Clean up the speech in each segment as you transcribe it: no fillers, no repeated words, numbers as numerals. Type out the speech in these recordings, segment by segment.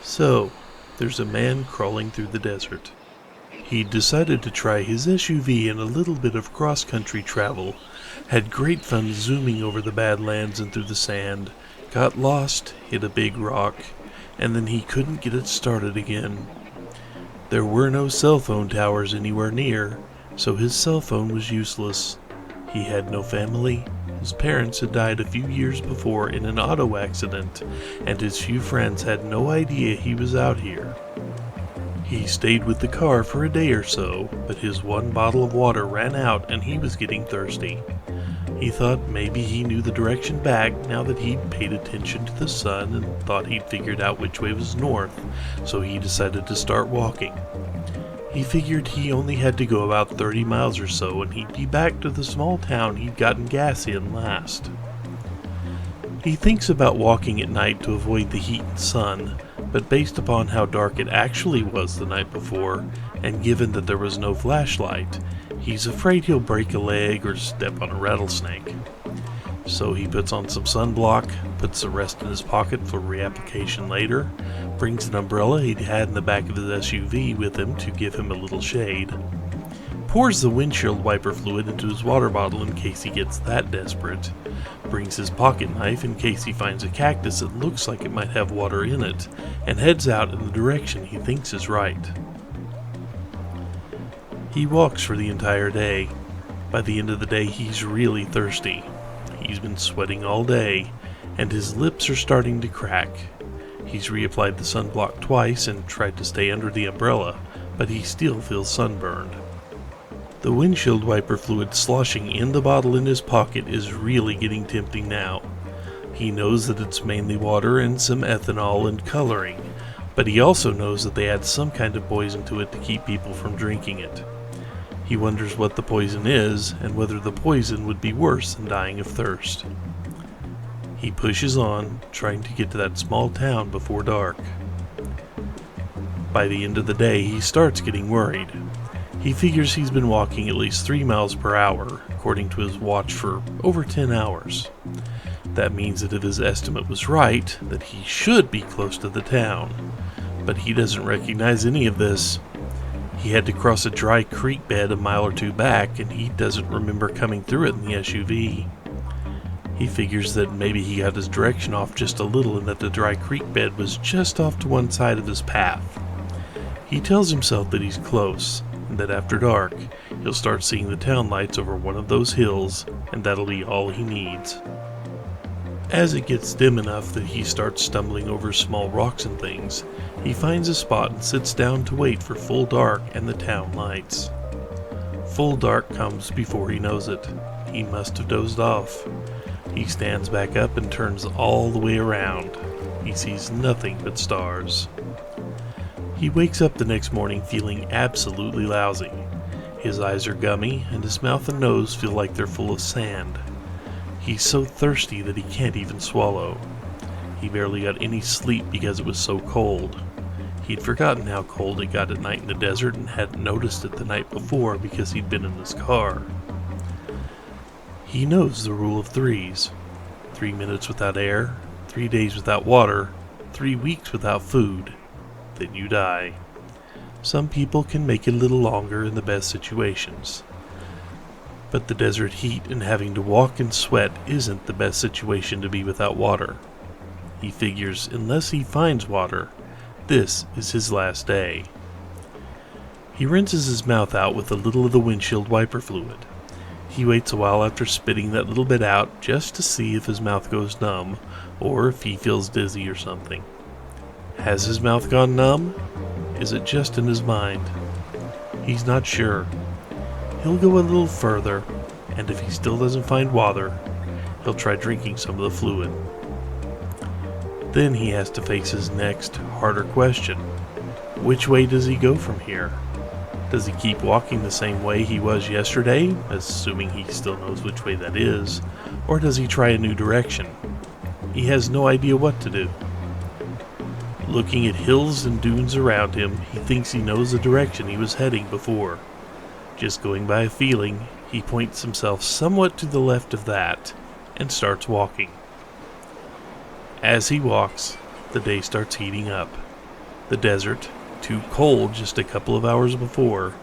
So, there's a man crawling through the desert. He decided to try his SUV in a little bit of cross-country travel, had great fun zooming over the Badlands and through the sand, got lost, hit a big rock, and then he couldn't get it started again. There were no cell phone towers anywhere near, so his cell phone was useless. He had no family. His parents had died a few years before in an auto accident, and his few friends had no idea he was out here. He stayed with the car for a day or so, but his one bottle of water ran out and he was getting thirsty. He thought maybe he knew the direction back now that he'd paid attention to the sun and thought he'd figured out which way was north, so he decided to start walking. He figured he only had to go about 30 miles or so and he'd be back to the small town he'd gotten gas in last. He thinks about walking at night to avoid the heat and sun, but based upon how dark it actually was the night before, and given that there was no flashlight, he's afraid he'll break a leg or step on a rattlesnake. So he puts on some sunblock, puts the rest in his pocket for reapplication later, brings an umbrella he'd had in the back of his SUV with him to give him a little shade, pours the windshield wiper fluid into his water bottle in case he gets that desperate, brings his pocket knife in case he finds a cactus that looks like it might have water in it, and heads out in the direction he thinks is right. He walks for the entire day. By the end of the day, he's really thirsty. He's been sweating all day, and his lips are starting to crack. He's reapplied the sunblock twice and tried to stay under the umbrella, but he still feels sunburned. The windshield wiper fluid sloshing in the bottle in his pocket is really getting tempting now. He knows that it's mainly water and some ethanol and coloring, but he also knows that they add some kind of poison to it to keep people from drinking it. He wonders what the poison is and whether the poison would be worse than dying of thirst. He pushes on, trying to get to that small town before dark. By the end of the day, he starts getting worried. He figures he's been walking at least 3 miles per hour, according to his watch, for over 10 hours. That means that if his estimate was right, that he should be close to the town. But he doesn't recognize any of this. He had to cross a dry creek bed a mile or two back, and he doesn't remember coming through it in the SUV. He figures that maybe he got his direction off just a little and that the dry creek bed was just off to one side of his path. He tells himself that he's close, and that after dark, he'll start seeing the town lights over one of those hills, and that'll be all he needs. As it gets dim enough that he starts stumbling over small rocks and things, he finds a spot and sits down to wait for full dark and the town lights. Full dark comes before he knows it. He must have dozed off. He stands back up and turns all the way around. He sees nothing but stars. He wakes up the next morning feeling absolutely lousy. His eyes are gummy and his mouth and nose feel like they're full of sand. He's so thirsty that he can't even swallow. He barely got any sleep because it was so cold. He'd forgotten how cold it got at night in the desert and hadn't noticed it the night before because he'd been in his car. He knows the rule of threes. 3 minutes without air, 3 days without water, 3 weeks without food. Then you die. Some people can make it a little longer in the best situations. But the desert heat and having to walk and sweat isn't the best situation to be without water. He figures unless he finds water, this is his last day. He rinses his mouth out with a little of the windshield wiper fluid. He waits a while after spitting that little bit out just to see if his mouth goes numb or if he feels dizzy or something. Has his mouth gone numb? Is it just in his mind? He's not sure. He'll go a little further, and if he still doesn't find water, he'll try drinking some of the fluid. Then he has to face his next, harder question. Which way does he go from here? Does he keep walking the same way he was yesterday, assuming he still knows which way that is, or does he try a new direction? He has no idea what to do. Looking at hills and dunes around him, he thinks he knows the direction he was heading before. Just going by a feeling, he points himself somewhat to the left of that, and starts walking. As he walks, the day starts heating up. The desert, too cold just a couple of hours before,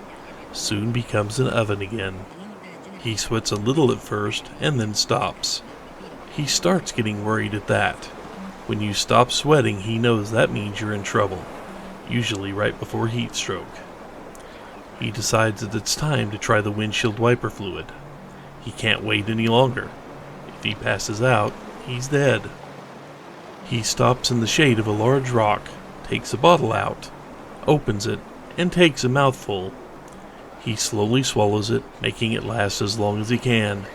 soon becomes an oven again. He sweats a little at first and then stops. He starts getting worried at that. When you stop sweating, he knows that means you're in trouble, usually right before heat stroke. He decides that it's time to try the windshield wiper fluid. He can't wait any longer. If he passes out, he's dead. He stops in the shade of a large rock, takes a bottle out, opens it, and takes a mouthful. He slowly swallows it, making it last as long as he can.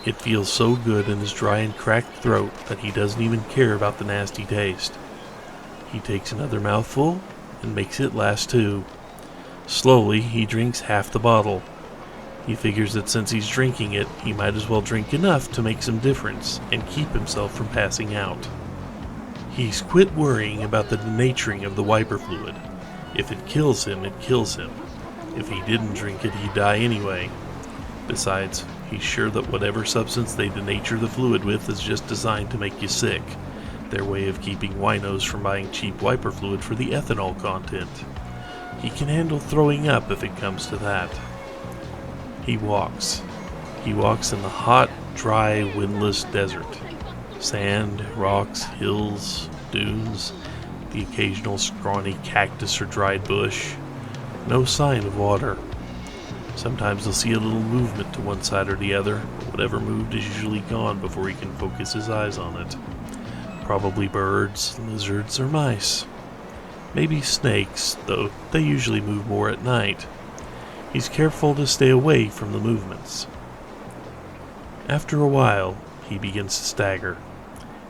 It feels so good in his dry and cracked throat that he doesn't even care about the nasty taste. He takes another mouthful and makes it last too. Slowly, he drinks half the bottle. He figures that since he's drinking it, he might as well drink enough to make some difference and keep himself from passing out. He's quit worrying about the denaturing of the wiper fluid. If it kills him, it kills him. If he didn't drink it, he'd die anyway. Besides, he's sure that whatever substance they denature the fluid with is just designed to make you sick. Their way of keeping winos from buying cheap wiper fluid for the ethanol content. He can handle throwing up if it comes to that. He walks. He walks in the hot, dry, windless desert. Sand, rocks, hills, dunes, the occasional scrawny cactus or dried bush. No sign of water. Sometimes he'll see a little movement to one side or the other, but whatever moved is usually gone before he can focus his eyes on it. Probably birds, lizards, or mice. Maybe snakes, though they usually move more at night. He's careful to stay away from the movements. After a while, he begins to stagger.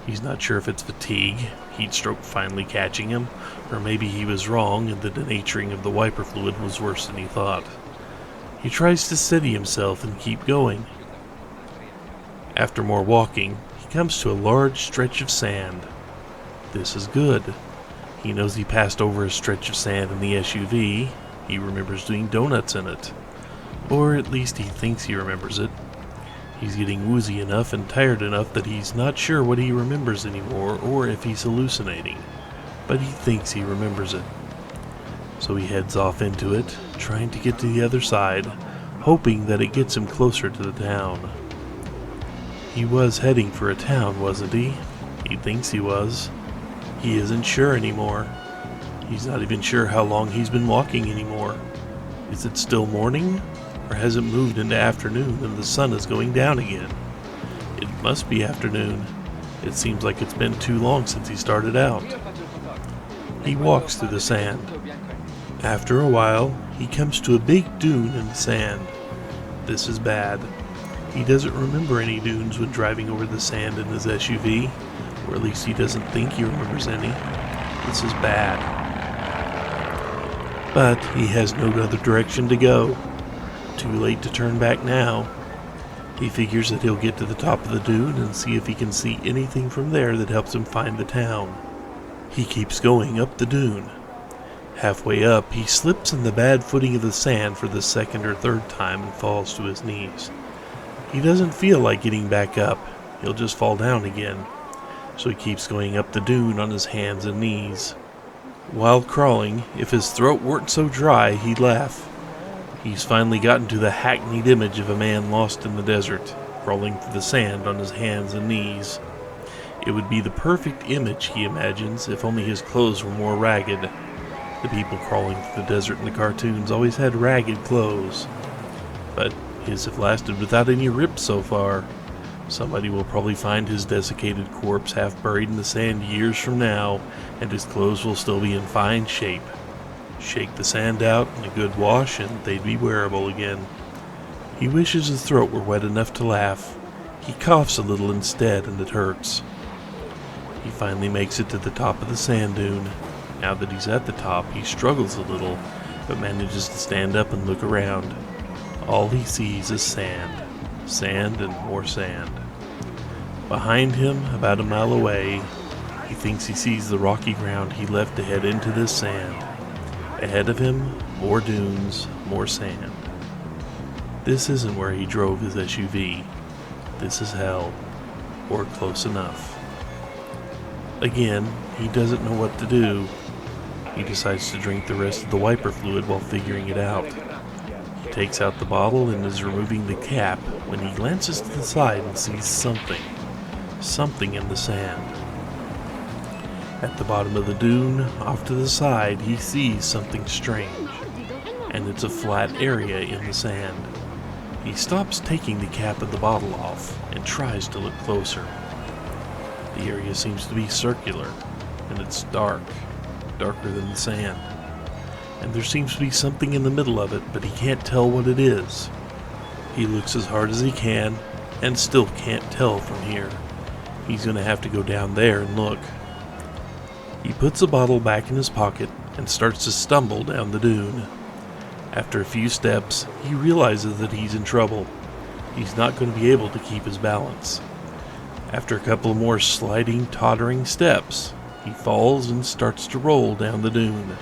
He's not sure if it's fatigue, heat stroke finally catching him, or maybe he was wrong and the denaturing of the wiper fluid was worse than he thought. He tries to steady himself and keep going. After more walking, he comes to a large stretch of sand. This is good. He knows he passed over a stretch of sand in the SUV. He remembers doing donuts in it. Or at least he thinks he remembers it. He's getting woozy enough and tired enough that he's not sure what he remembers anymore or if he's hallucinating. But he thinks he remembers it. So he heads off into it, trying to get to the other side, hoping that it gets him closer to the town. He was heading for a town, wasn't he? He thinks he was. He isn't sure anymore. He's not even sure how long he's been walking anymore. Is it still morning? Or has it moved into afternoon and the sun is going down again? It must be afternoon. It seems like it's been too long since he started out. He walks through the sand. After a while, he comes to a big dune in the sand. This is bad. He doesn't remember any dunes when driving over the sand in his SUV, or at least he doesn't think he remembers any. This is bad. But he has no other direction to go. Too late to turn back now. He figures that he'll get to the top of the dune and see if he can see anything from there that helps him find the town. He keeps going up the dune. Halfway up, he slips in the bad footing of the sand for the second or third time and falls to his knees. He doesn't feel like getting back up. He'll just fall down again. So he keeps going up the dune on his hands and knees. While crawling, if his throat weren't so dry, he'd laugh. He's finally gotten to the hackneyed image of a man lost in the desert, crawling through the sand on his hands and knees. It would be the perfect image, he imagines, if only his clothes were more ragged. The people crawling through the desert in the cartoons always had ragged clothes. But his have lasted without any rips so far. Somebody will probably find his desiccated corpse half buried in the sand years from now, and his clothes will still be in fine shape. Shake the sand out and a good wash and they'd be wearable again. He wishes his throat were wet enough to laugh. He coughs a little instead and it hurts. He finally makes it to the top of the sand dune. Now that he's at the top, he struggles a little, but manages to stand up and look around. All he sees is sand. Sand and more sand. Behind him, about a mile away, he thinks he sees the rocky ground he left to head into this sand. Ahead of him, more dunes, more sand. This isn't where he drove his SUV. This is hell, or close enough. Again, he doesn't know what to do. He decides to drink the rest of the wiper fluid while figuring it out. He takes out the bottle and is removing the cap when he glances to the side and sees something. Something in the sand. At the bottom of the dune, off to the side, he sees something strange, and it's a flat area in the sand. He stops taking the cap of the bottle off and tries to look closer. The area seems to be circular, and it's dark, darker than the sand. And there seems to be something in the middle of it, but he can't tell what it is. He looks as hard as he can, and still can't tell from here. He's going to have to go down there and look. He puts the bottle back in his pocket and starts to stumble down the dune. After a few steps, he realizes that he's in trouble. He's not going to be able to keep his balance. After a couple more sliding, tottering steps, he falls and starts to roll down the dune.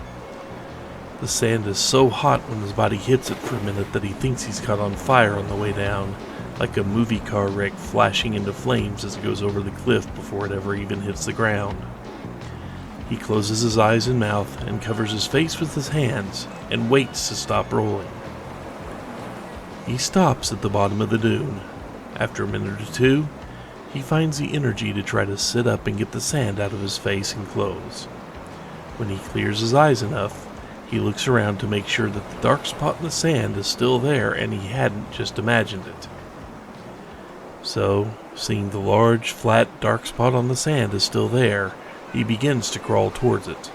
The sand is so hot when his body hits it for a minute that he thinks he's caught on fire on the way down, like a movie car wreck flashing into flames as it goes over the cliff before it ever even hits the ground. He closes his eyes and mouth and covers his face with his hands and waits to stop rolling. He stops at the bottom of the dune. After a minute or two, he finds the energy to try to sit up and get the sand out of his face and clothes. When he clears his eyes enough, he looks around to make sure that the dark spot in the sand is still there and he hadn't just imagined it. So, seeing the large, flat, dark spot on the sand is still there, he begins to crawl towards it.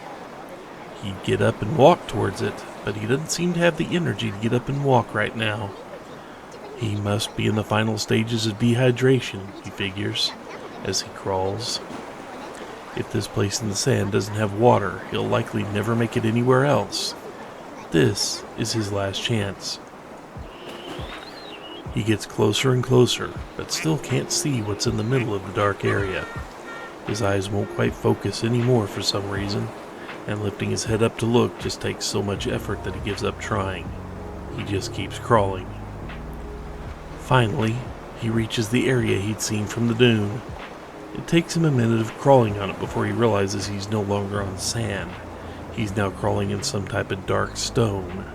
He'd get up and walk towards it, but he doesn't seem to have the energy to get up and walk right now. He must be in the final stages of dehydration, he figures, as he crawls. If this place in the sand doesn't have water, he'll likely never make it anywhere else. This is his last chance. He gets closer and closer, but still can't see what's in the middle of the dark area. His eyes won't quite focus anymore for some reason, and lifting his head up to look just takes so much effort that he gives up trying. He just keeps crawling. Finally, he reaches the area he'd seen from the dune. It takes him a minute of crawling on it before he realizes he's no longer on sand. He's now crawling in some type of dark stone.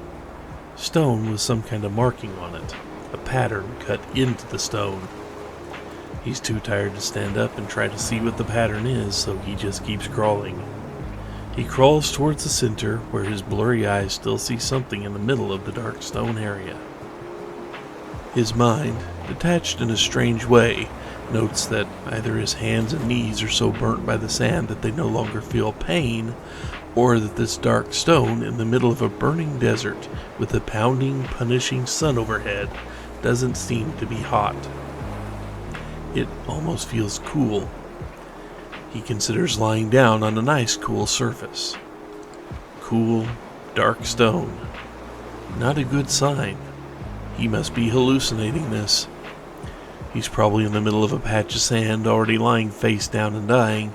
Stone with some kind of marking on it, a pattern cut into the stone. He's too tired to stand up and try to see what the pattern is, so he just keeps crawling. He crawls towards the center, where his blurry eyes still see something in the middle of the dark stone area. His mind, detached in a strange way, notes that either his hands and knees are so burnt by the sand that they no longer feel pain, or that this dark stone in the middle of a burning desert with a pounding, punishing sun overhead doesn't seem to be hot. It almost feels cool. He considers lying down on a nice, cool surface. Cool, dark stone. Not a good sign. He must be hallucinating this. He's probably in the middle of a patch of sand, already lying face down and dying,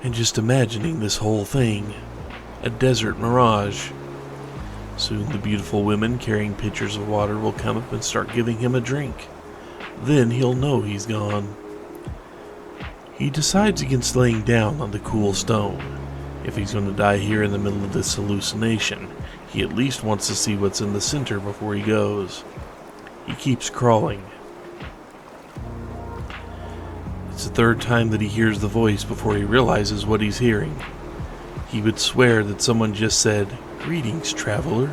and just imagining this whole thing. A desert mirage. Soon the beautiful women carrying pitchers of water will come up and start giving him a drink. Then he'll know he's gone. He decides against laying down on the cool stone. If he's going to die here in the middle of this hallucination, he at least wants to see what's in the center before he goes. He keeps crawling. It's the third time that he hears the voice before he realizes what he's hearing. He would swear that someone just said, "Greetings, traveler.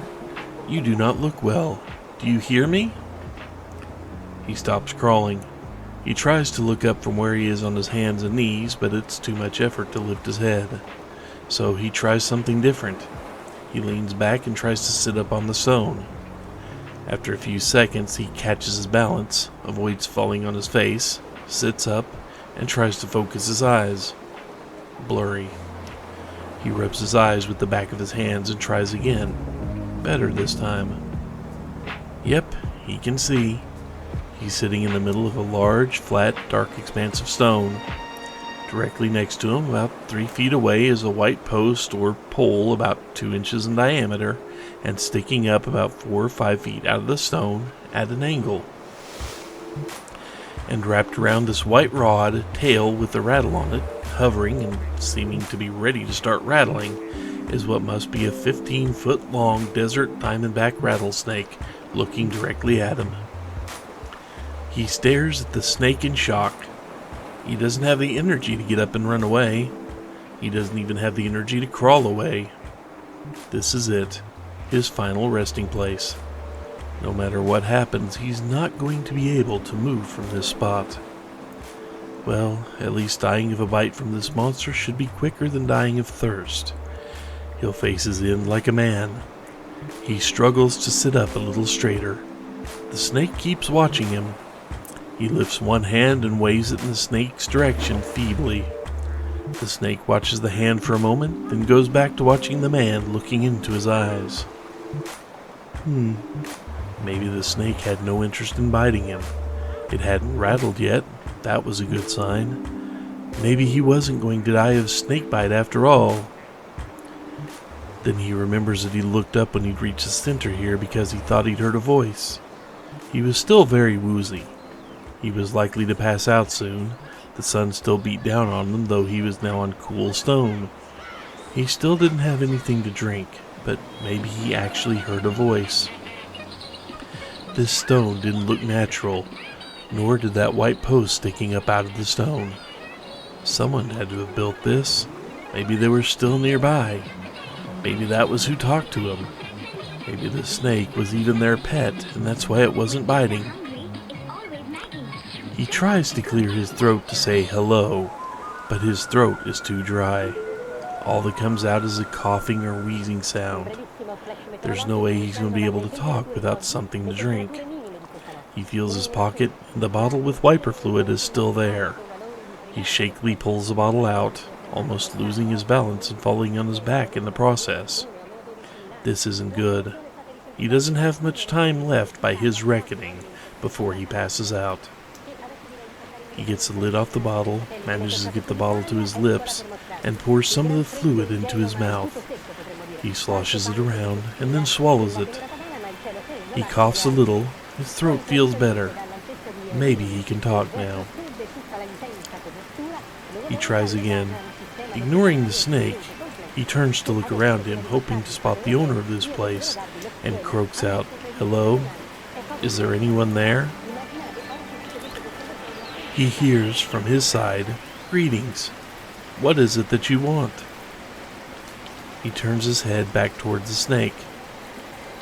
You do not look well. Do you hear me?" He stops crawling. He tries to look up from where he is on his hands and knees, but it's too much effort to lift his head. So he tries something different. He leans back and tries to sit up on the stone. After a few seconds, he catches his balance, avoids falling on his face, sits up, and tries to focus his eyes. Blurry. He rubs his eyes with the back of his hands and tries again. Better this time. Yep, he can see. He's sitting in the middle of a large, flat, dark expanse of stone. Directly next to him, about 3 feet away, is a white post or pole about 2 inches in diameter and sticking up about 4 or 5 feet out of the stone at an angle. And wrapped around this white rod, tail with the rattle on it, hovering and seeming to be ready to start rattling is what must be a 15-foot-long desert diamondback rattlesnake looking directly at him. He stares at the snake in shock. He doesn't have the energy to get up and run away. He doesn't even have the energy to crawl away. This is it, his final resting place. No matter what happens, he's not going to be able to move from this spot. Well, at least dying of a bite from this monster should be quicker than dying of thirst. He'll face his end like a man. He struggles to sit up a little straighter. The snake keeps watching him. He lifts one hand and waves it in the snake's direction feebly. The snake watches the hand for a moment, then goes back to watching the man looking into his eyes. Maybe the snake had no interest in biting him. It hadn't rattled yet. That was a good sign. Maybe he wasn't going to die of snakebite after all. Then he remembers that he looked up when he'd reached the center here because he thought he'd heard a voice. He was still very woozy. He was likely to pass out soon. The sun still beat down on him, though he was now on cool stone. He still didn't have anything to drink, but maybe he actually heard a voice. This stone didn't look natural, nor did that white post sticking up out of the stone. Someone had to have built this. Maybe they were still nearby. Maybe that was who talked to him. Maybe the snake was even their pet, and that's why it wasn't biting. He tries to clear his throat to say hello, but his throat is too dry. All that comes out is a coughing or wheezing sound. There's no way he's going to be able to talk without something to drink. He feels his pocket, and the bottle with wiper fluid is still there. He shakily pulls the bottle out, almost losing his balance and falling on his back in the process. This isn't good. He doesn't have much time left by his reckoning before he passes out. He gets the lid off the bottle, manages to get the bottle to his lips, and pours some of the fluid into his mouth. He sloshes it around and then swallows it. He coughs a little. His throat feels better. Maybe he can talk now. He tries again. Ignoring the snake, he turns to look around him, hoping to spot the owner of this place, and croaks out, "Hello? Is there anyone there?" He hears from his side, "Greetings. What is it that you want?" He turns his head back towards the snake.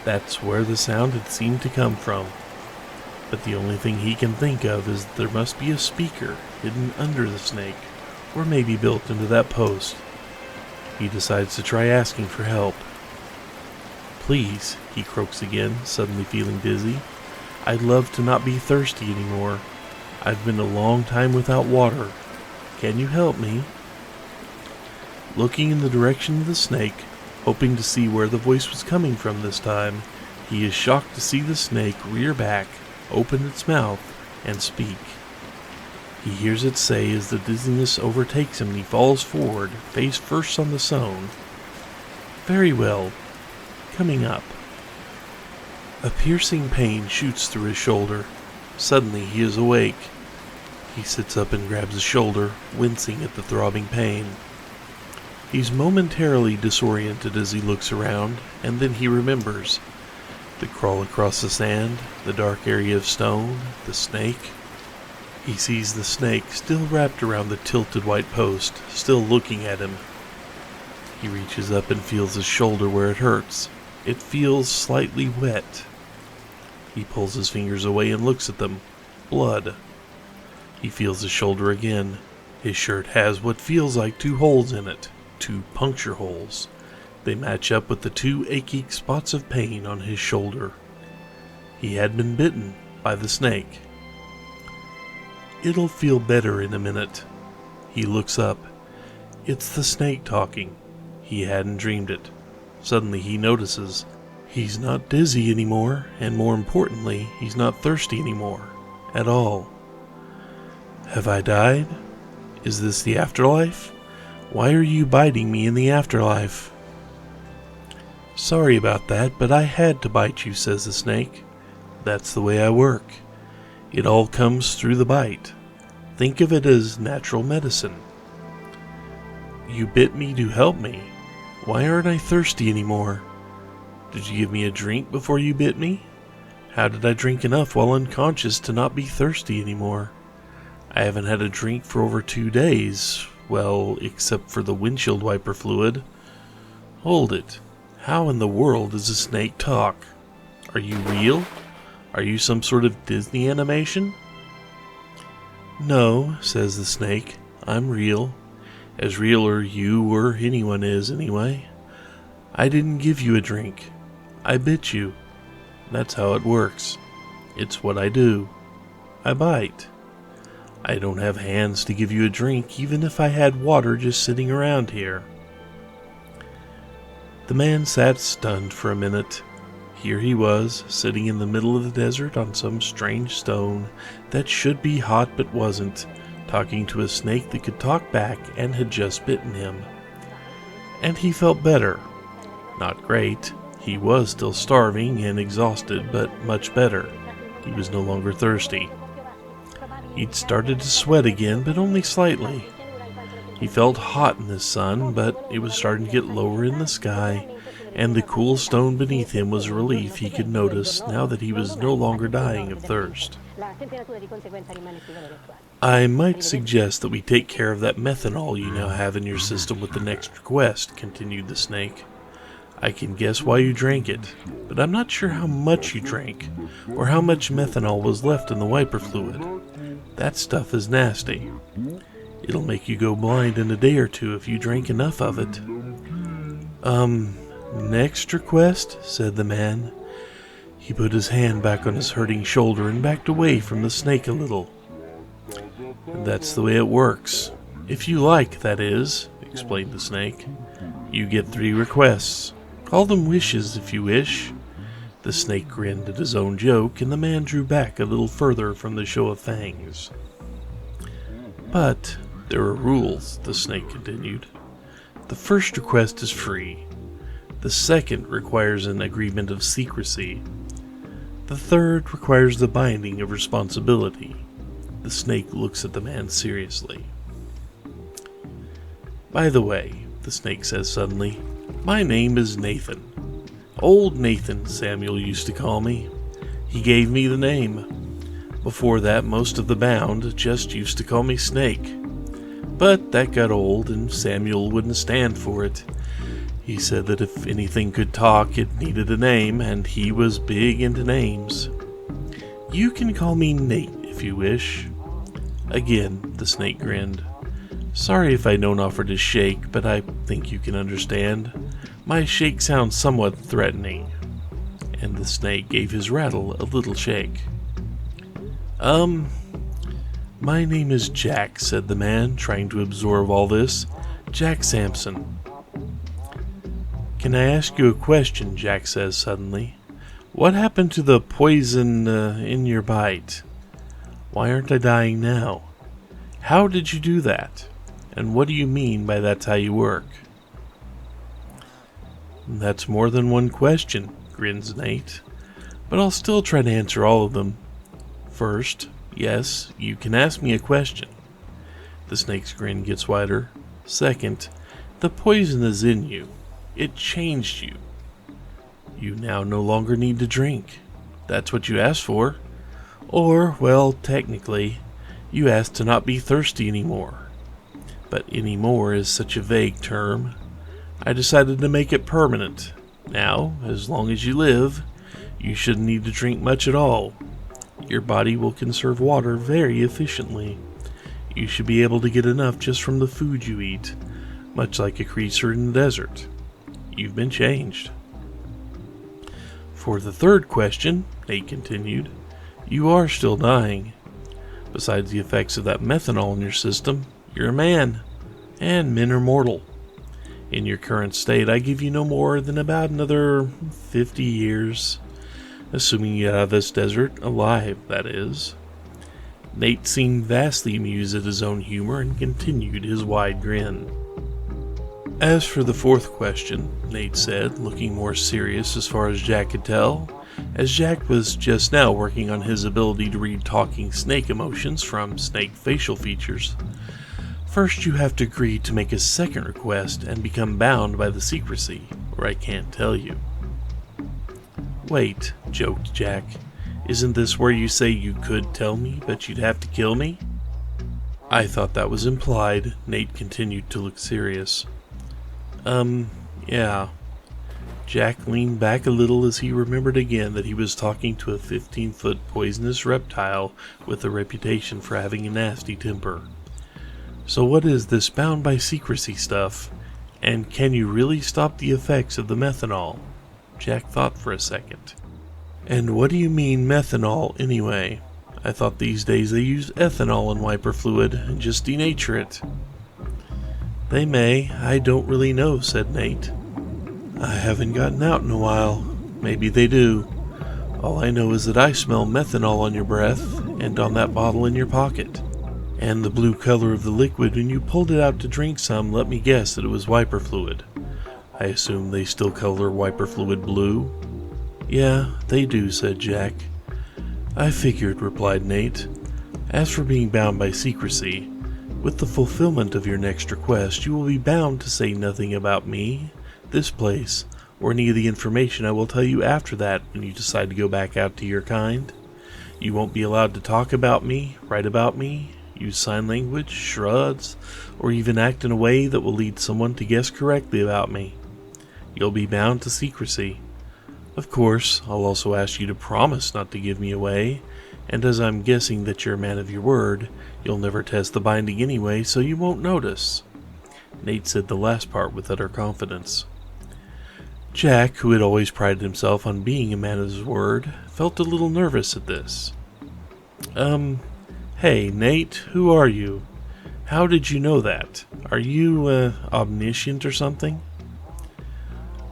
That's where the sound had seemed to come from. But the only thing he can think of is that there must be a speaker hidden under the snake, or maybe built into that post. He decides to try asking for help. "Please," he croaks again, suddenly feeling dizzy. "I'd love to not be thirsty anymore. I've been a long time without water. Can you help me?" Looking in the direction of the snake, hoping to see where the voice was coming from this time, he is shocked to see the snake rear back, open its mouth, and speak. He hears it say as the dizziness overtakes him and he falls forward, face first on the stone. "Very well. Coming up." A piercing pain shoots through his shoulder. Suddenly he is awake. He sits up and grabs his shoulder, wincing at the throbbing pain. He's momentarily disoriented as he looks around, and then he remembers. The crawl across the sand, the dark area of stone, the snake. He sees the snake still wrapped around the tilted white post, still looking at him. He reaches up and feels his shoulder where it hurts. It feels slightly wet. He pulls his fingers away and looks at them. Blood. He feels his shoulder again. His shirt has what feels like 2 holes in it. 2 puncture holes. They match up with the 2 aching spots of pain on his shoulder. He had been bitten by the snake. It'll feel better in a minute. He looks up. It's the snake talking. He hadn't dreamed it. Suddenly he notices. He's not dizzy anymore, and more importantly, he's not thirsty anymore. At all. Have I died? Is this the afterlife? Why are you biting me in the afterlife? Sorry about that, but I had to bite you, says the snake. That's the way I work. It all comes through the bite. Think of it as natural medicine. You bit me to help me. Why aren't I thirsty anymore? Did you give me a drink before you bit me? How did I drink enough while unconscious to not be thirsty anymore? I haven't had a drink for over 2 days. Well, except for the windshield wiper fluid. Hold it. How in the world does a snake talk? Are you real? Are you some sort of Disney animation? No, says the snake. I'm real. As real as you or anyone is, anyway. I didn't give you a drink. I bit you. That's how it works. It's what I do. I bite. I don't have hands to give you a drink, even if I had water just sitting around here. The man sat stunned for a minute. Here he was, sitting in the middle of the desert on some strange stone that should be hot but wasn't, talking to a snake that could talk back and had just bitten him. And he felt better. Not great. He was still starving and exhausted, but much better. He was no longer thirsty. He'd started to sweat again, but only slightly. He felt hot in the sun, but it was starting to get lower in the sky, and the cool stone beneath him was a relief he could notice now that he was no longer dying of thirst. I might suggest that we take care of that methanol you now have in your system with the next request, continued the snake. I can guess why you drank it, but I'm not sure how much you drank, or how much methanol was left in the wiper fluid. That stuff is nasty. It'll make you go blind in a day or two if you drink enough of it. Next request, said the man. He put his hand back on his hurting shoulder and backed away from the snake a little. That's the way it works. If you like, that is, explained the snake. You get 3 requests. Call them wishes if you wish. The snake grinned at his own joke, and the man drew back a little further from the show of fangs. But there are rules, the snake continued. The first request is free. The second requires an agreement of secrecy. The third requires the binding of responsibility. The snake looks at the man seriously. By the way, the snake says suddenly, my name is Nathan. Old Nathan, Samuel used to call me. He gave me the name. Before that, most of the Bound just used to call me Snake. But that got old, and Samuel wouldn't stand for it. He said that if anything could talk, it needed a name, and he was big into names. You can call me Nate if you wish. Again, the snake grinned. Sorry if I don't offer to shake, but I think you can understand. My shake sounds somewhat threatening. And the snake gave his rattle a little shake. My name is Jack, said the man, trying to absorb all this. Jack Sampson. Can I ask you a question? Jack says suddenly. What happened to the poison in your bite? Why aren't I dying now? How did you do that? And what do you mean by that's how you work? That's more than one question, grins Nate. But I'll still try to answer all of them. First, yes, you can ask me a question. The snake's grin gets wider. Second, the poison is in you. It changed you. You now no longer need to drink. That's what you asked for. Or, well, technically, you asked to not be thirsty anymore. But anymore is such a vague term. I decided to make it permanent. Now, as long as you live, you shouldn't need to drink much at all. Your body will conserve water very efficiently. You should be able to get enough just from the food you eat, much like a creature in the desert. You've been changed. For the third question, Nate continued, you are still dying. Besides the effects of that methanol in your system, you're a man, and men are mortal. In your current state, I give you no more than about another 50 years, assuming you get out of this desert alive, that is. Nate seemed vastly amused at his own humor and continued his wide grin. As for the fourth question, Nate said, looking more serious as far as Jack could tell, as Jack was just now working on his ability to read talking snake emotions from snake facial features. First, you have to agree to make a second request and become bound by the secrecy, or I can't tell you." "Wait," joked Jack. "Isn't this where you say you could tell me, but you'd have to kill me?" "I thought that was implied." Nate continued to look serious. Yeah." Jack leaned back a little as he remembered again that he was talking to a 15-foot poisonous reptile with a reputation for having a nasty temper. "So what is this bound by secrecy stuff? And can you really stop the effects of the methanol?" Jack thought for a second. "And what do you mean methanol, anyway? I thought these days they use ethanol in wiper fluid and just denature it." "They may. I don't really know," said Nate. "I haven't gotten out in a while. Maybe they do. All I know is that I smell methanol on your breath and on that bottle in your pocket. And the blue color of the liquid when you pulled it out to drink some let me guess that it was wiper fluid. I assume they still color wiper fluid blue?" "Yeah, they do," said Jack. "I figured," replied Nate. "As for being bound by secrecy, with the fulfillment of your next request, you will be bound to say nothing about me, this place, or any of the information I will tell you after that when you decide to go back out to your kind. You won't be allowed to talk about me, write about me, use sign language, charades, or even act in a way that will lead someone to guess correctly about me. You'll be bound to secrecy. Of course, I'll also ask you to promise not to give me away, and as I'm guessing that you're a man of your word, you'll never test the binding anyway, so you won't notice." Nate said the last part with utter confidence. Jack, who had always prided himself on being a man of his word, felt a little nervous at this. Hey, Nate, who are you? How did you know that? Are you, omniscient or something?"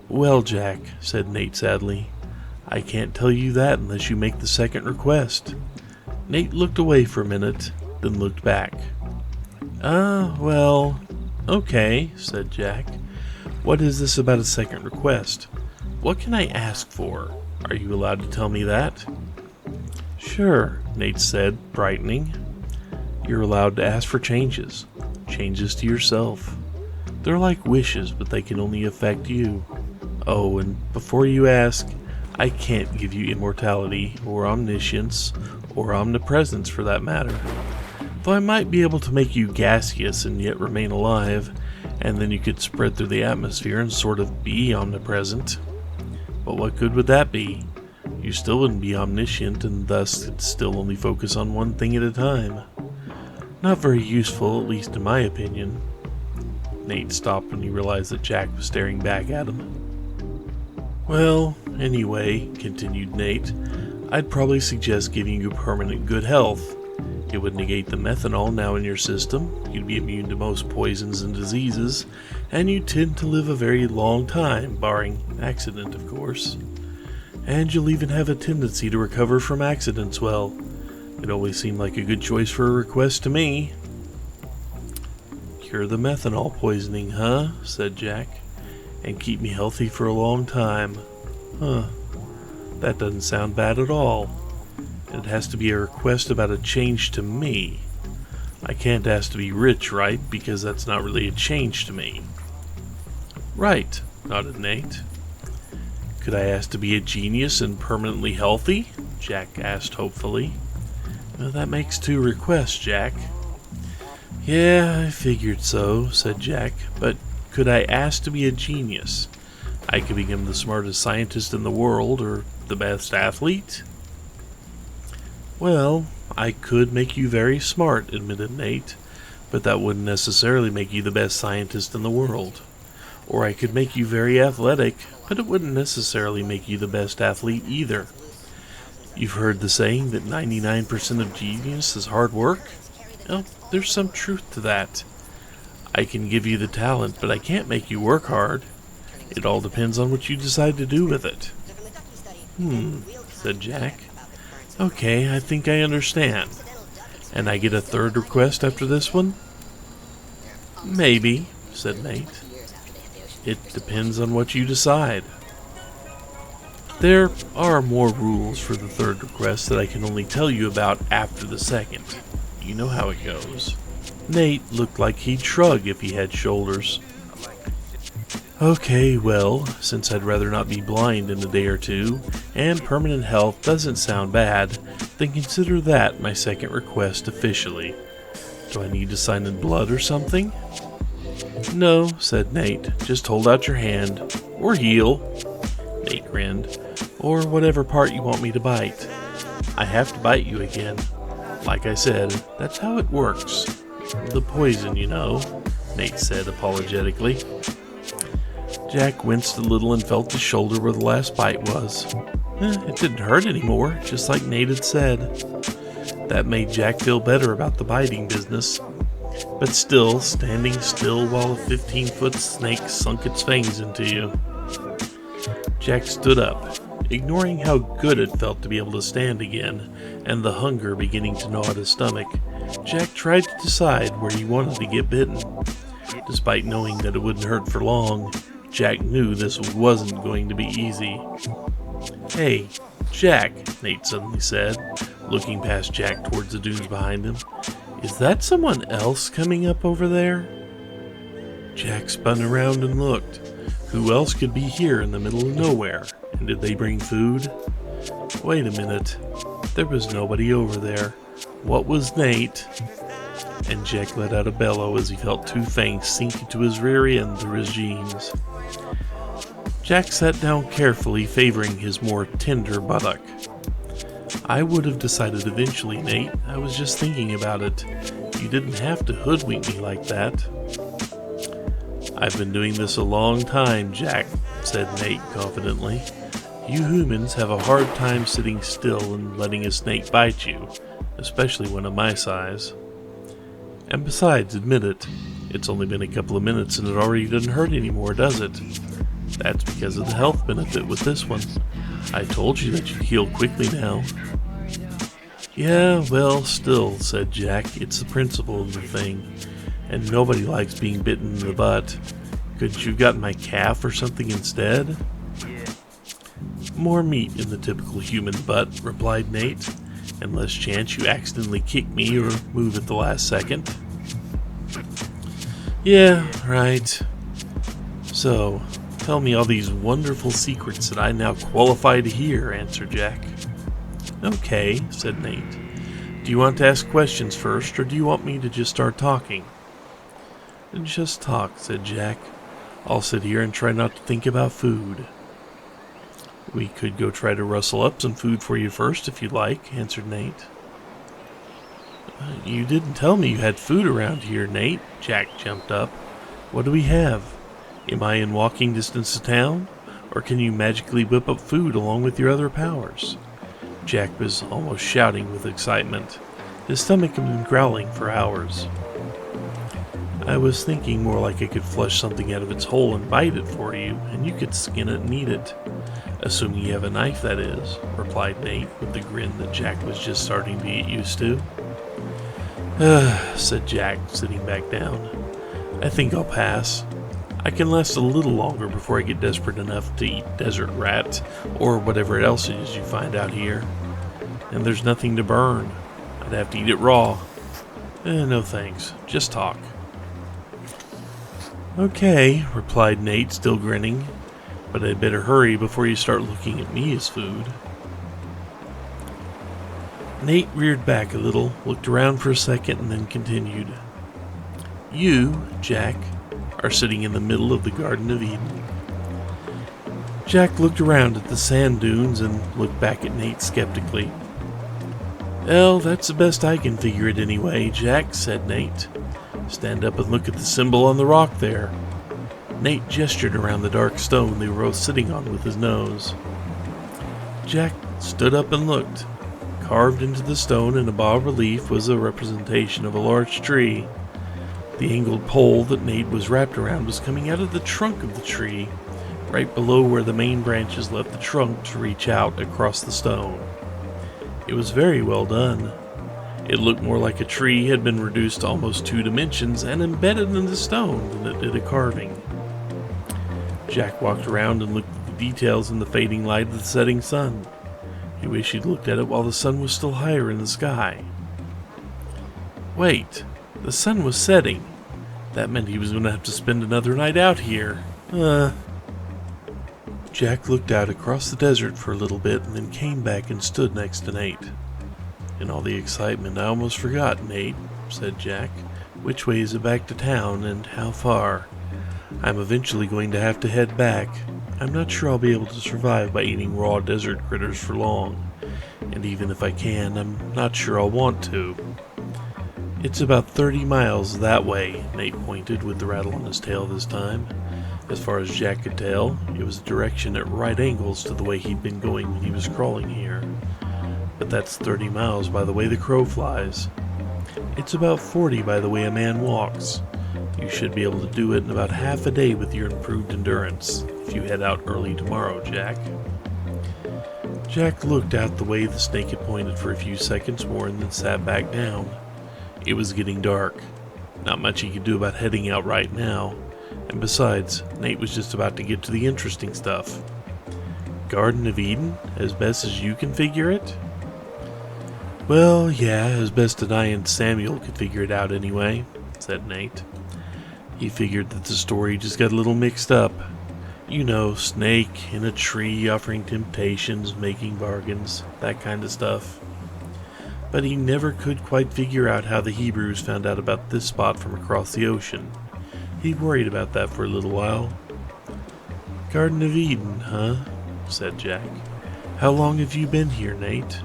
"Well, Jack," said Nate sadly, "I can't tell you that unless you make the second request." Nate looked away for a minute, then looked back. Well, okay," said Jack. "What is this about a second request? What can I ask for? Are you allowed to tell me that?" "Sure," Nate said, brightening. "You're allowed to ask for changes to yourself. They're like wishes, but they can only affect you. Oh, and before you ask, I can't give you immortality, or omniscience, or omnipresence for that matter. Though I might be able to make you gaseous and yet remain alive, and then you could spread through the atmosphere and sort of be omnipresent. But what good would that be? You still wouldn't be omniscient, and thus could still only focus on one thing at a time. Not very useful, at least in my opinion." Nate stopped when he realized that Jack was staring back at him. "Well, anyway," continued Nate, "I'd probably suggest giving you permanent good health. It would negate the methanol now in your system, you'd be immune to most poisons and diseases, and you tend to live a very long time, barring accident, of course. And you'll even have a tendency to recover from accidents well. It always seemed like a good choice for a request to me." "Cure the methanol poisoning, huh?" said Jack. "And keep me healthy for a long time. Huh. That doesn't sound bad at all. It has to be a request about a change to me. I can't ask to be rich, right? Because that's not really a change to me." "Right," nodded Nate. "Could I ask to be a genius and permanently healthy?" Jack asked hopefully. "Well, that makes 2 requests, Jack." "Yeah, I figured so," said Jack, "but could I ask to be a genius? I could become the smartest scientist in the world, or the best athlete?" "Well, I could make you very smart," admitted Nate, "but that wouldn't necessarily make you the best scientist in the world. Or I could make you very athletic, but it wouldn't necessarily make you the best athlete either. You've heard the saying that 99% of genius is hard work? Well, there's some truth to that. I can give you the talent, but I can't make you work hard. It all depends on what you decide to do with it." Said Jack. "Okay, I think I understand. And I get a third request after this one?" "Maybe," said Nate. "It depends on what you decide. There are more rules for the third request that I can only tell you about after the second. You know how it goes." Nate looked like he'd shrug if he had shoulders. Okay, well, since I'd rather not be blind in a day or two, and permanent health doesn't sound bad, then consider that my second request officially. Do I need to sign in blood or something? No, said Nate, just hold out your hand. Or heel. Nate grinned. Or whatever part you want me to bite. I have to bite you again. Like I said, that's how it works. The poison, you know, Nate said apologetically. Jack winced a little and felt his shoulder where the last bite was. It didn't hurt anymore, just like Nate had said. That made Jack feel better about the biting business. But still, standing still while a 15-foot snake sunk its fangs into you. Jack stood up, ignoring how good it felt to be able to stand again, and the hunger beginning to gnaw at his stomach. Jack tried to decide where he wanted to get bitten. Despite knowing that it wouldn't hurt for long, Jack knew this wasn't going to be easy. Hey, Jack, Nate suddenly said, looking past Jack towards the dunes behind him. Is that someone else coming up over there? Jack spun around and looked. Who else could be here in the middle of nowhere? And did they bring food? Wait a minute. There was nobody over there. What was Nate? And Jack let out a bellow as he felt two fangs sink into his rear end through his jeans. Jack sat down carefully, favoring his more tender buttock. I would have decided eventually, Nate. I was just thinking about it. You didn't have to hoodwink me like that. I've been doing this a long time, Jack, said Nate confidently. You humans have a hard time sitting still and letting a snake bite you, especially one of my size. And besides, admit it, it's only been a couple of minutes and it already doesn't hurt anymore, does it? That's because of the health benefit with this one. I told you that you'd heal quickly now. Yeah, well, still, said Jack, it's the principle of the thing. And nobody likes being bitten in the butt. Couldn't you have gotten my calf or something instead? More meat in the typical human butt, replied Nate. And less chance you accidentally kick me or move at the last second. Yeah, right. So, tell me all these wonderful secrets that I now qualify to hear, answered Jack. Okay, said Nate. Do you want to ask questions first, or do you want me to just start talking? Just talk, said Jack. I'll sit here and try not to think about food. We could go try to rustle up some food for you first, if you'd like, answered Nate. You didn't tell me you had food around here, Nate, Jack jumped up. What do we have? Am I in walking distance to town? Or can you magically whip up food along with your other powers? Jack was almost shouting with excitement. His stomach had been growling for hours. I was thinking more like I could flush something out of its hole and bite it for you, and you could skin it and eat it. Assuming you have a knife, that is, replied Nate with the grin that Jack was just starting to get used to. Said Jack, sitting back down. I think I'll pass. I can last a little longer before I get desperate enough to eat desert rat, or whatever else it is you find out here. And there's nothing to burn. I'd have to eat it raw. No thanks, just talk. Okay, replied Nate, still grinning, but I'd better hurry before you start looking at me as food. Nate reared back a little, looked around for a second, and then continued. You, Jack, are sitting in the middle of the Garden of Eden. Jack looked around at the sand dunes and looked back at Nate skeptically. Well, that's the best I can figure it anyway, Jack, said Nate. Stand up and look at the symbol on the rock there. Nate gestured around the dark stone they were both sitting on with his nose. Jack stood up and looked. Carved into the stone in a bas-relief was a representation of a large tree. The angled pole that Nate was wrapped around was coming out of the trunk of the tree, right below where the main branches left the trunk to reach out across the stone. It was very well done. It looked more like a tree had been reduced to almost 2 dimensions and embedded in the stone than it did a carving. Jack walked around and looked at the details in the fading light of the setting sun. He wished he'd looked at it while the sun was still higher in the sky. Wait, The sun was setting. That meant he was going to have to spend another night out here. Jack looked out across the desert for a little bit and then came back and stood next to Nate. In all the excitement, I almost forgot, Nate, said Jack. Which way is it back to town and how far? I'm eventually going to have to head back. I'm not sure I'll be able to survive by eating raw desert critters for long. And even if I can, I'm not sure I'll want to. It's about 30 miles that way, Nate pointed with the rattle on his tail this time. As far as Jack could tell, it was a direction at right angles to the way he'd been going when he was crawling here. But that's 30 miles by the way the crow flies. It's about 40 by the way a man walks. You should be able to do it in about half a day with your improved endurance, if you head out early tomorrow, Jack. Jack looked out the way the snake had pointed for a few seconds more and then sat back down. It was getting dark. Not much he could do about heading out right now. And besides, Nate was just about to get to the interesting stuff. Garden of Eden, as best as you can figure it? Well, yeah, as best as I and Samuel could figure it out anyway, said Nate. He figured that the story just got a little mixed up. You know, snake in a tree offering temptations, making bargains, that kind of stuff. But he never could quite figure out how the Hebrews found out about this spot from across the ocean. He worried about that for a little while. Garden of Eden, huh? Said Jack. How long have you been here, Nate?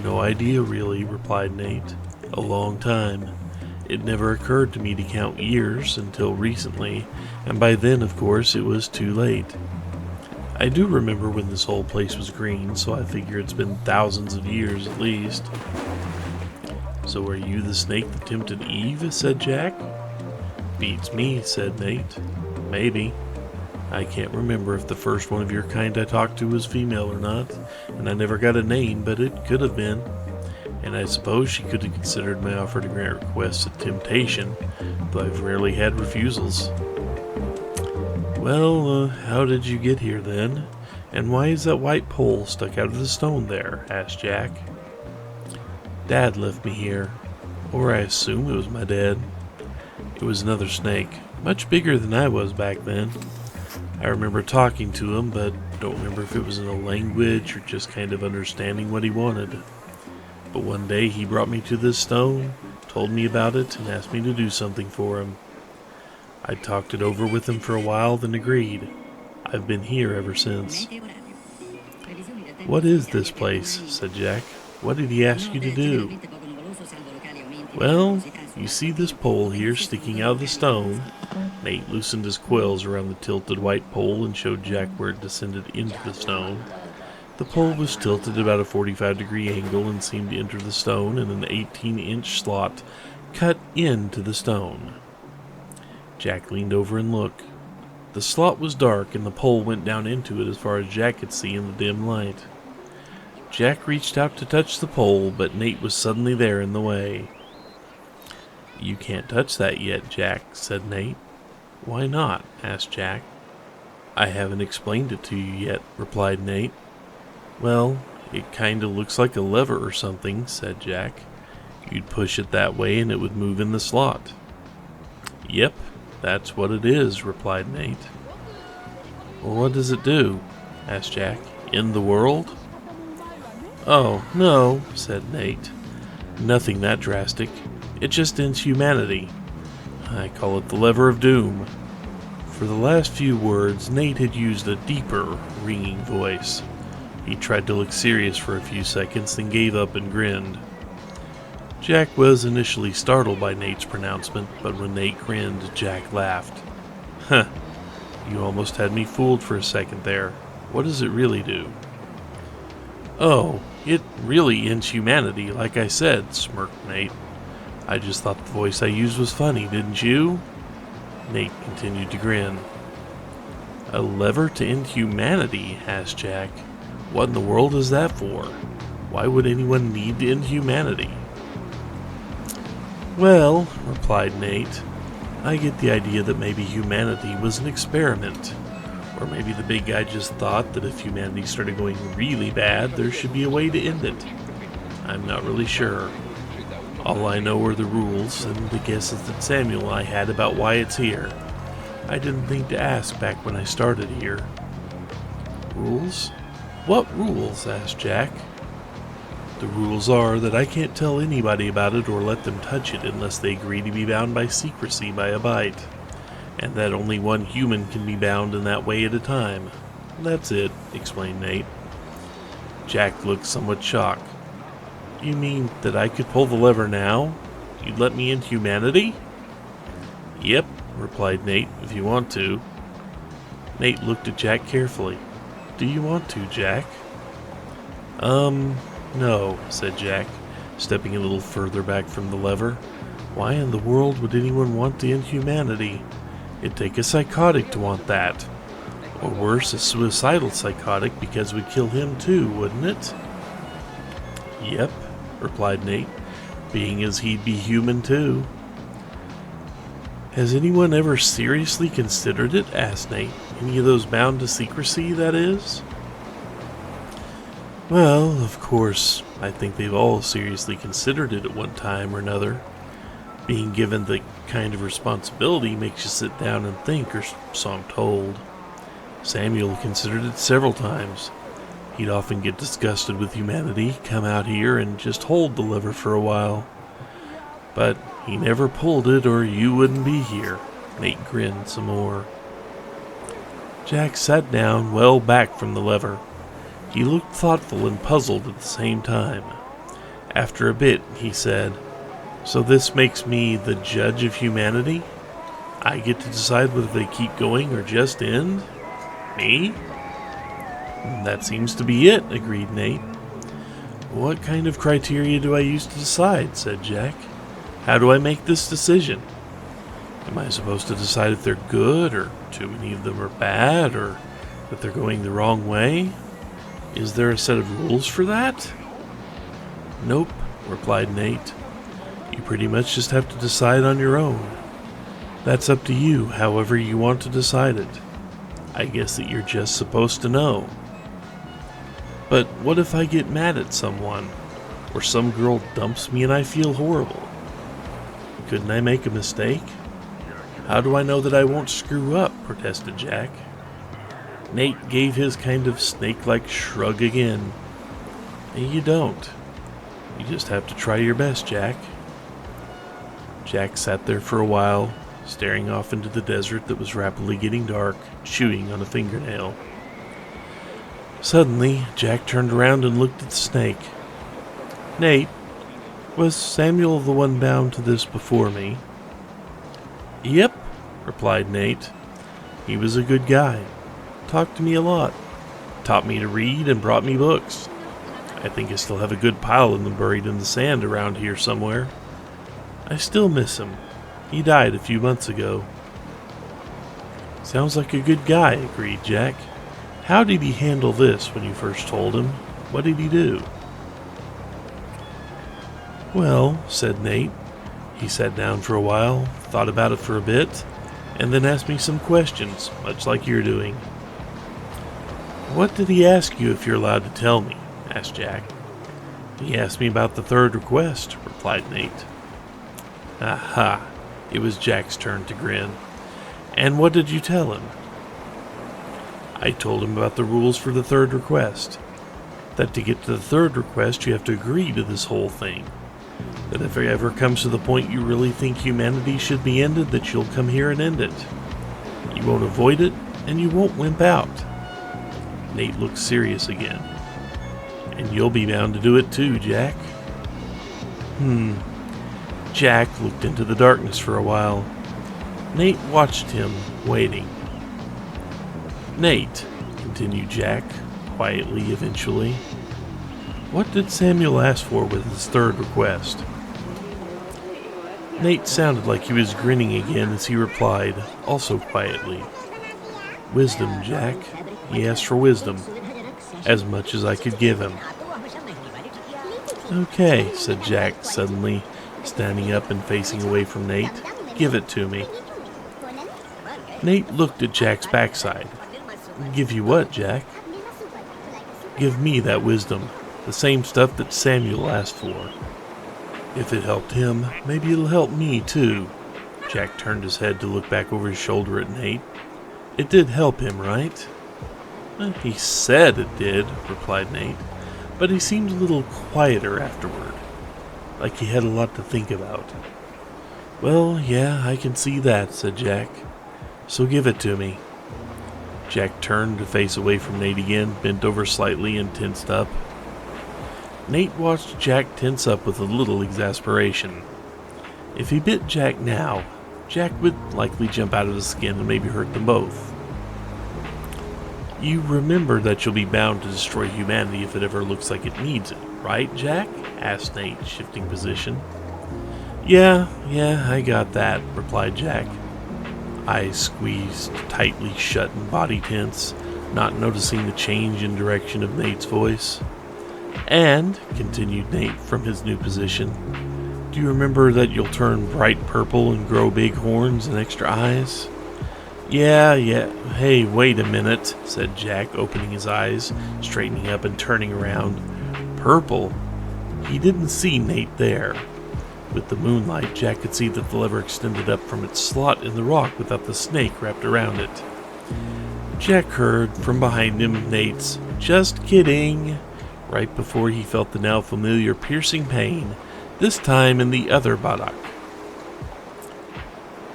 No idea, really, replied Nate. A long time. It never occurred to me to count years until recently, and by then, of course, it was too late. I do remember when this whole place was green, so I figure it's been thousands of years at least. So are you the snake that tempted Eve? Said Jack. Beats me, said Nate. Maybe. I can't remember if the first one of your kind I talked to was female or not, and I never got a name, but it could have been. And I suppose she could have considered my offer to grant requests a temptation, though I've rarely had refusals. Well, how did you get here then? And why is that white pole stuck out of the stone there? Asked Jack. Dad left me here, or I assume it was my dad. It was another snake, much bigger than I was back then. I remember talking to him, but don't remember if it was in a language or just kind of understanding what he wanted. But one day he brought me to this stone, told me about it, and asked me to do something for him. I talked it over with him for a while, then agreed. I've been here ever since. What is this place? Said Jack. What did he ask you to do? Well, you see this pole here sticking out of the stone? Nate loosened his coils around the tilted white pole and showed Jack where it descended into the stone. The pole was tilted about a 45-degree angle and seemed to enter the stone in an 18-inch slot cut into the stone. Jack leaned over and looked. The slot was dark and the pole went down into it as far as Jack could see in the dim light. Jack reached out to touch the pole, but Nate was suddenly there in the way. You can't touch that yet, Jack, said Nate. Why not? Asked Jack. I haven't explained it to you yet, replied Nate. Well, it kinda looks like a lever or something, said Jack. You'd push it that way and it would move in the slot. Yep, that's what it is, replied Nate. Well, what does it do? Asked Jack. End the world? Oh, no, said Nate. Nothing that drastic. It just ends humanity. I call it the lever of doom. For the last few words, Nate had used a deeper, ringing voice. He tried to look serious for a few seconds, then gave up and grinned. Jack was initially startled by Nate's pronouncement, but when Nate grinned, Jack laughed. Huh, you almost had me fooled for a second there. What does it really do? Oh, it really ends humanity, like I said, smirked Nate. I just thought the voice I used was funny, didn't you? Nate continued to grin. A lever to end humanity? Asked Jack. What in the world is that for? Why would anyone need to end humanity? Well, replied Nate, I get the idea that maybe humanity was an experiment. Or maybe the big guy just thought that if humanity started going really bad, there should be a way to end it. I'm not really sure. All I know are the rules and the guesses that Samuel and I had about why it's here. I didn't think to ask back when I started here. Rules? What rules? Asked Jack. The rules are that I can't tell anybody about it or let them touch it unless they agree to be bound by secrecy by a bite, and that only one human can be bound in that way at a time. That's it, explained Nate. Jack looked somewhat shocked. You mean that I could pull the lever now? You'd let me into humanity? Yep, replied Nate, if you want to. Nate looked at Jack carefully. Do you want to, Jack? No, said Jack, stepping a little further back from the lever. Why in the world would anyone want to end humanity? It'd take a psychotic to want that. Or worse, a suicidal psychotic, because we'd kill him too, wouldn't it? Yep, replied Nate, being as he'd be human too. Has anyone ever seriously considered it? Asked Nate. Any of those bound to secrecy, that is? Well, of course, I think they've all seriously considered it at one time or another. Being given the kind of responsibility makes you sit down and think, or so I'm told. Samuel considered it several times. He'd often get disgusted with humanity, come out here, and just hold the lever for a while. But he never pulled it, or you wouldn't be here. Nate grinned some more. Jack sat down well back from the lever. He looked thoughtful and puzzled at the same time. After a bit, he said, So this makes me the judge of humanity? I get to decide whether they keep going or just end? Me? That seems to be it, agreed Nate. What kind of criteria do I use to decide? Said Jack. How do I make this decision? Am I supposed to decide if they're good, or too many of them are bad, or that they're going the wrong way? Is there a set of rules for that? Nope, replied Nate. You pretty much just have to decide on your own. That's up to you, however you want to decide it. I guess that you're just supposed to know. But what if I get mad at someone, or some girl dumps me and I feel horrible? Couldn't I make a mistake? How do I know that I won't screw up? Protested Jack. Nate gave his kind of snake-like shrug again. You don't. You just have to try your best, Jack. Jack sat there for a while, staring off into the desert that was rapidly getting dark, chewing on a fingernail. Suddenly, Jack turned around and looked at the snake. Nate, was Samuel the one bound to this before me? Yep, replied Nate. He was a good guy. Talked to me a lot. Taught me to read and brought me books. I think I still have a good pile of them buried in the sand around here somewhere. I still miss him. He died a few months ago. Sounds like a good guy, agreed Jack. How did he handle this when you first told him? What did he do? Well, said Nate. He sat down for a while, thought about it for a bit, and then asked me some questions, much like you're doing. What did he ask you, if you're allowed to tell me? Asked Jack. He asked me about the third request, replied Nate. Aha! It was Jack's turn to grin. And what did you tell him? I told him about the rules for the third request. That to get to the third request, you have to agree to this whole thing. That if it ever comes to the point you really think humanity should be ended, that you'll come here and end it. You won't avoid it, and you won't wimp out. Nate looked serious again. And you'll be bound to do it too, Jack. Jack looked into the darkness for a while. Nate watched him, waiting. Nate, continued Jack, quietly eventually, what did Samuel ask for with his third request? Nate sounded like he was grinning again as he replied, also quietly. Wisdom, Jack. He asked for wisdom. As much as I could give him. Okay, said Jack suddenly, standing up and facing away from Nate. Give it to me. Nate looked at Jack's backside. Give you what, Jack? Give me that wisdom. The same stuff that Samuel asked for. If it helped him, maybe it'll help me too. Jack turned his head to look back over his shoulder at Nate. It did help him, right? He said it did, replied Nate, but he seemed a little quieter afterward, like he had a lot to think about. Well, yeah, I can see that, said Jack. So give it to me. Jack turned to face away from Nate again, bent over slightly and tensed up. Nate watched Jack tense up with a little exasperation. If he bit Jack now, Jack would likely jump out of his skin and maybe hurt them both. You remember that you'll be bound to destroy humanity if it ever looks like it needs it, right, Jack? Asked Nate, shifting position. Yeah, I got that, replied Jack. Eyes squeezed tightly shut and body tense, not noticing the change in direction of Nate's voice. And, continued Nate from his new position, do you remember that you'll turn bright purple and grow big horns and extra eyes? Yeah. Hey, wait a minute, said Jack, opening his eyes, straightening up and turning around. Purple? He didn't see Nate there. With the moonlight, Jack could see that the lever extended up from its slot in the rock without the snake wrapped around it. Jack heard from behind him Nate's, "Just kidding," right before he felt the now familiar piercing pain, this time in the other buttock.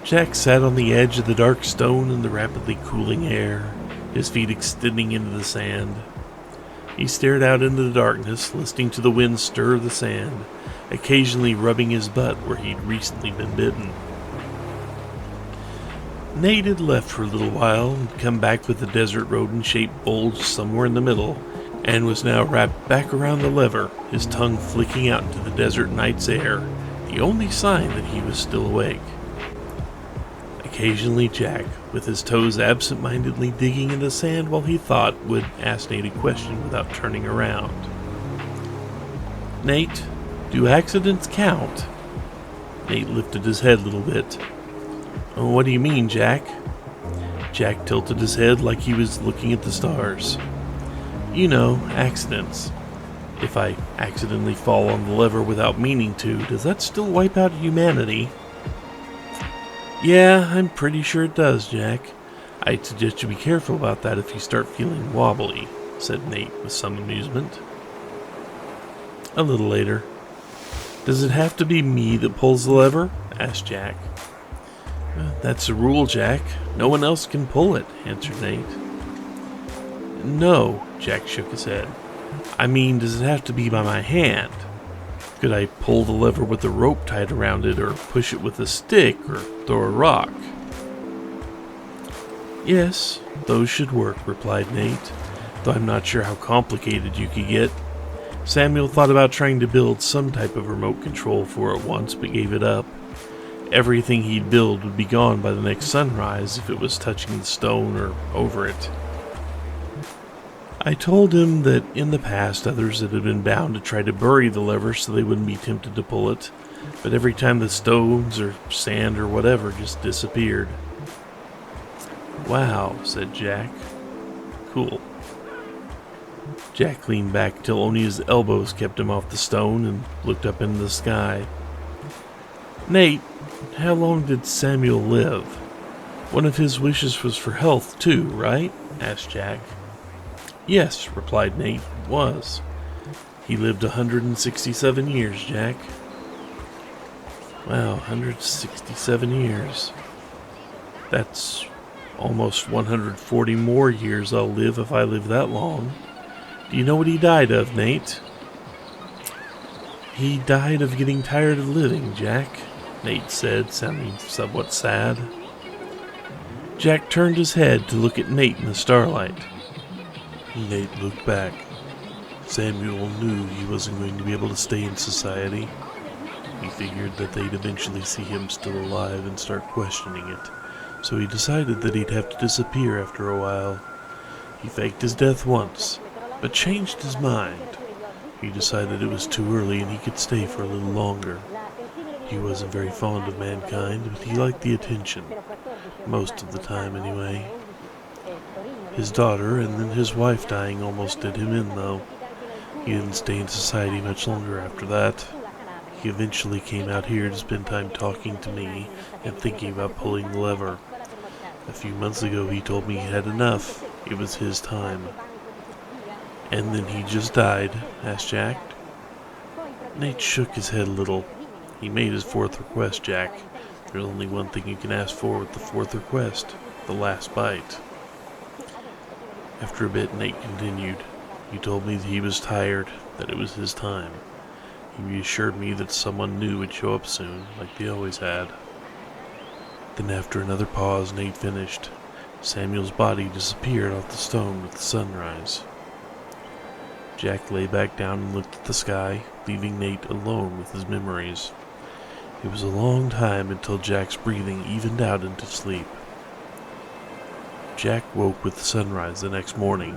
Jack sat on the edge of the dark stone in the rapidly cooling air, his feet extending into the sand. He stared out into the darkness, listening to the wind stir the sand, occasionally rubbing his butt where he'd recently been bitten. Nate had left for a little while and come back with a desert rodent-shaped bulge somewhere in the middle, and was now wrapped back around the lever, his tongue flicking out into the desert night's air, the only sign that he was still awake. Occasionally Jack, with his toes absent-mindedly digging in the sand while he thought, would ask Nate a question without turning around. "Nate, do accidents count?" Nate lifted his head a little bit. "Oh, what do you mean, Jack?" Jack tilted his head like he was looking at the stars. "You know, accidents. If I accidentally fall on the lever without meaning to, does that still wipe out humanity?" "Yeah, I'm pretty sure it does, Jack. I'd suggest you be careful about that if you start feeling wobbly," said Nate with some amusement. A little later. "Does it have to be me that pulls the lever?" asked Jack. "That's the rule, Jack. No one else can pull it," answered Nate. "No," Jack shook his head. "I mean, does it have to be by my hand? Could I pull the lever with a rope tied around it, or push it with a stick, or throw a rock?" "Yes, those should work," replied Nate, "though I'm not sure how complicated you could get. Samuel thought about trying to build some type of remote control for it once, but gave it up. Everything he'd build would be gone by the next sunrise if it was touching the stone or over it. I told him that in the past others had been bound to try to bury the lever so they wouldn't be tempted to pull it, but every time the stones or sand or whatever just disappeared." "Wow," said Jack. "Cool." Jack leaned back till only his elbows kept him off the stone and looked up into the sky. "Nate, how long did Samuel live? One of his wishes was for health too, right?" asked Jack. "Yes," replied Nate, "it was. He lived 167 years, Jack." "Wow, 167 years. That's almost 140 more years I'll live if I live that long. Do you know what he died of, Nate?" "He died of getting tired of living, Jack," Nate said, sounding somewhat sad. Jack turned his head to look at Nate in the starlight. Nate looked back. Samuel knew he wasn't going to be able to stay in society. He figured that they'd eventually see him still alive and start questioning it, so he decided that he'd have to disappear after a while. He faked his death once, but changed his mind. He decided it was too early and he could stay for a little longer. He wasn't very fond of mankind, but he liked the attention. Most of the time, anyway. His daughter and then his wife dying almost did him in, though. He didn't stay in society much longer after that. He eventually came out here to spend time talking to me and thinking about pulling the lever. A few months ago he told me he had enough. It was his time. And then he just died? Asked Jack. Nate shook his head a little. He made his fourth request, Jack. There's only one thing you can ask for with the fourth request, the last bite. After a bit, Nate continued. He told me that he was tired, that it was his time. He reassured me that someone new would show up soon, like they always had. Then after another pause, Nate finished. Samuel's body disappeared off the stone with the sunrise. Jack lay back down and looked at the sky, leaving Nate alone with his memories. It was a long time until Jack's breathing evened out into sleep. Jack woke with the sunrise the next morning.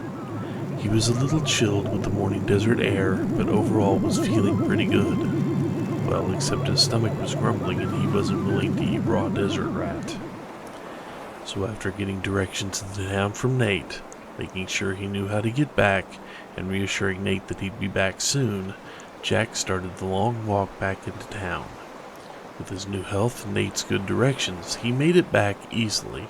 He was a little chilled with the morning desert air, but overall was feeling pretty good. Well, except his stomach was grumbling and he wasn't willing to eat raw desert rat. So after getting directions to the town from Nate, making sure he knew how to get back, and reassuring Nate that he'd be back soon, Jack started the long walk back into town. With his new health and Nate's good directions, he made it back easily.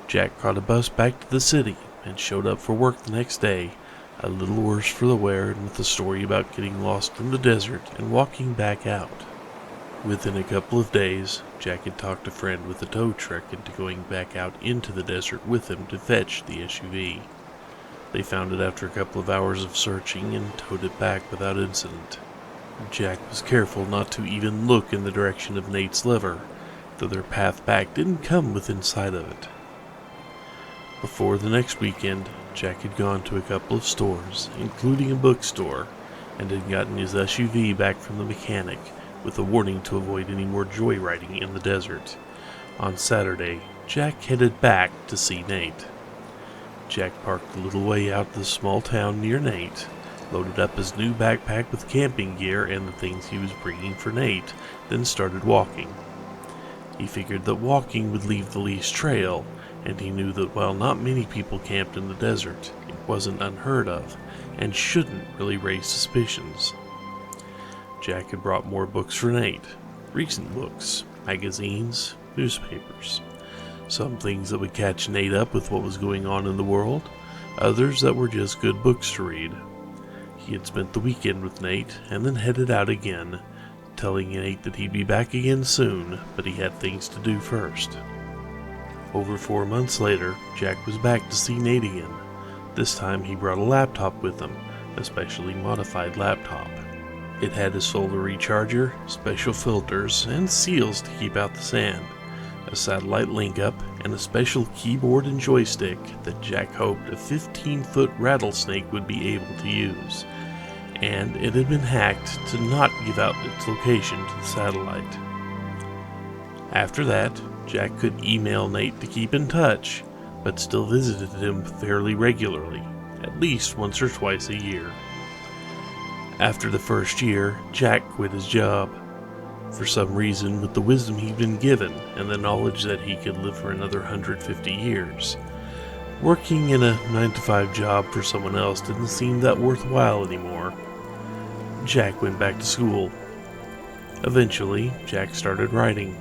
Jack caught a bus back to the city and showed up for work the next day, a little worse for the wear and with a story about getting lost in the desert and walking back out. Within a couple of days, Jack had talked a friend with a tow truck into going back out into the desert with him to fetch the SUV. They found it after a couple of hours of searching and towed it back without incident. Jack was careful not to even look in the direction of Nate's lever, though their path back didn't come within sight of it. Before the next weekend, Jack had gone to a couple of stores, including a bookstore, and had gotten his SUV back from the mechanic, with a warning to avoid any more joyriding in the desert. On Saturday, Jack headed back to see Nate. Jack parked a little way out of the small town near Nate, loaded up his new backpack with camping gear and the things he was bringing for Nate, then started walking. He figured that walking would leave the least trail, and he knew that while not many people camped in the desert, it wasn't unheard of, and shouldn't really raise suspicions. Jack had brought more books for Nate, recent books, magazines, newspapers. Some things that would catch Nate up with what was going on in the world, others that were just good books to read. He had spent the weekend with Nate and then headed out again, telling Nate that he'd be back again soon, but he had things to do first. Over 4 months later, Jack was back to see Nate again. This time he brought a laptop with him, a specially modified laptop. It had a solar recharger, special filters, and seals to keep out the sand, a satellite link-up, and a special keyboard and joystick that Jack hoped a 15-foot rattlesnake would be able to use. And it had been hacked to not give out its location to the satellite. After that, Jack could email Nate to keep in touch, but still visited him fairly regularly, at least once or twice a year. After the first year, Jack quit his job. For some reason, with the wisdom he'd been given and the knowledge that he could live for another 150 years, working in a 9-to-5 job for someone else didn't seem that worthwhile anymore. Jack went back to school. Eventually, Jack started writing.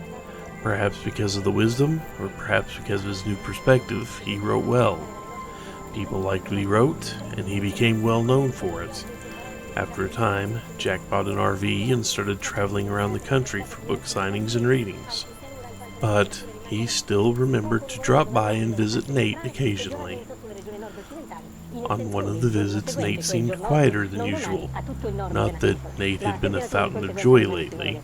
Perhaps because of the wisdom, or perhaps because of his new perspective, he wrote well. People liked what he wrote, and he became well known for it. After a time, Jack bought an RV and started traveling around the country for book signings and readings. But he still remembered to drop by and visit Nate occasionally. On one of the visits, Nate seemed quieter than usual. Not that Nate had been a fountain of joy lately.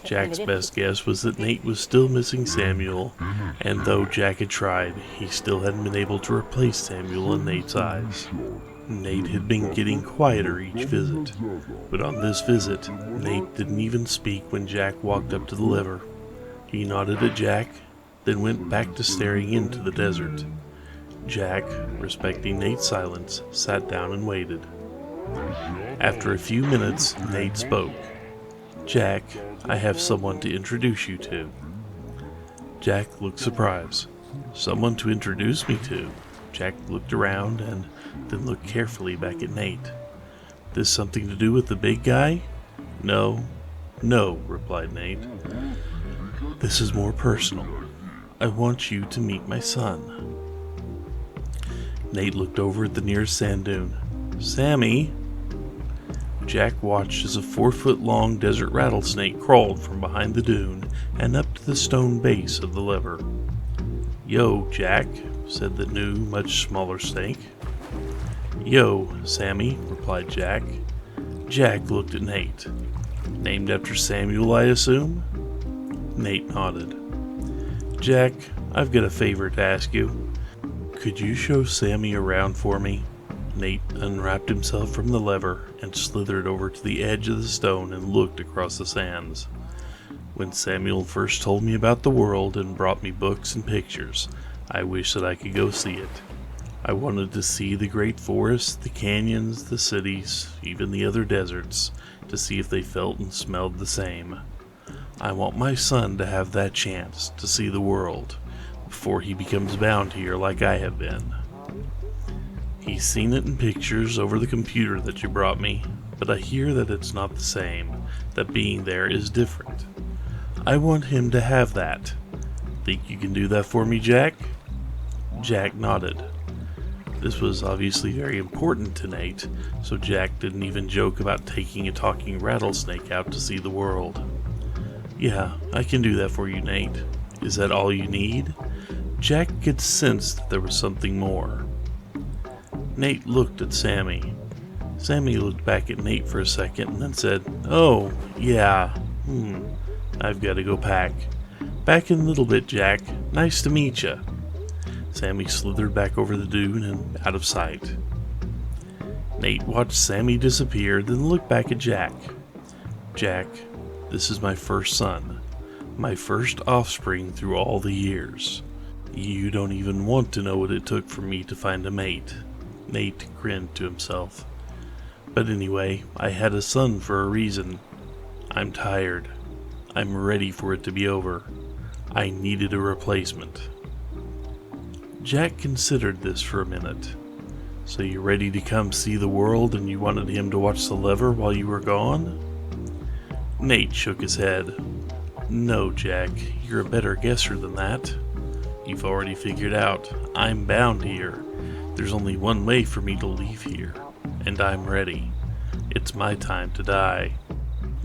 Jack's best guess was that Nate was still missing Samuel, and though Jack had tried, he still hadn't been able to replace Samuel in Nate's eyes. Nate had been getting quieter each visit, but on this visit, Nate didn't even speak when Jack walked up to the lever. He nodded at Jack, then went back to staring into the desert. Jack, respecting Nate's silence, sat down and waited. After a few minutes, Nate spoke. "Jack, I have someone to introduce you to." Jack looked surprised. "Someone to introduce me to?" Jack looked around and then looked carefully back at Nate. "This something to do with the big guy?" No, no, replied Nate. This is more personal. I want you to meet my son. Nate looked over at the nearest sand dune. Sammy? Jack watched as a 4-foot-long desert rattlesnake crawled from behind the dune and up to the stone base of the lever. Yo, Jack, said the new, much smaller snake. Yo, Sammy, replied Jack. Jack looked at Nate. Named after Samuel, I assume? Nate nodded. Jack, I've got a favor to ask you. Could you show Sammy around for me? Nate unwrapped himself from the lever and slithered over to the edge of the stone and looked across the sands. When Samuel first told me about the world and brought me books and pictures, I wished that I could go see it. I wanted to see the great forests, the canyons, the cities, even the other deserts, to see if they felt and smelled the same. I want my son to have that chance to see the world before he becomes bound here like I have been. He's seen it in pictures over the computer that you brought me, but I hear that it's not the same, that being there is different. I want him to have that. Think you can do that for me, Jack? Jack nodded. This was obviously very important to Nate, so Jack didn't even joke about taking a talking rattlesnake out to see the world. Yeah, I can do that for you, Nate. Is that all you need? Jack could sense that there was something more. Nate looked at Sammy. Sammy looked back at Nate for a second and then said, Oh, yeah, I've got to go pack. Back in a little bit, Jack. Nice to meet ya. Sammy slithered back over the dune and out of sight. Nate watched Sammy disappear, then looked back at Jack. Jack, this is my first son. My first offspring through all the years. You don't even want to know what it took for me to find a mate. Nate grinned to himself. But anyway, I had a son for a reason. I'm tired. I'm ready for it to be over. I needed a replacement. Jack considered this for a minute. So you're ready to come see the world and you wanted him to watch the lever while you were gone? Nate shook his head. No, Jack, you're a better guesser than that. You've already figured out, I'm bound here. There's only one way for me to leave here, and I'm ready. It's my time to die.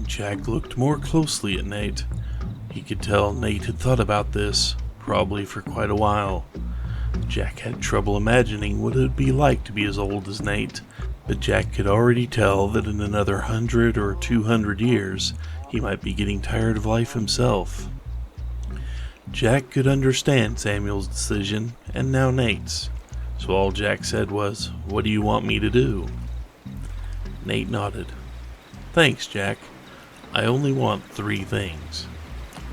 Jack looked more closely at Nate. He could tell Nate had thought about this, probably for quite a while. Jack had trouble imagining what it would be like to be as old as Nate, but Jack could already tell that in another 100 or 200 years, he might be getting tired of life himself. Jack could understand Samuel's decision, and now Nate's. So all Jack said was, What do you want me to do? Nate nodded. Thanks, Jack. I only want 3 things.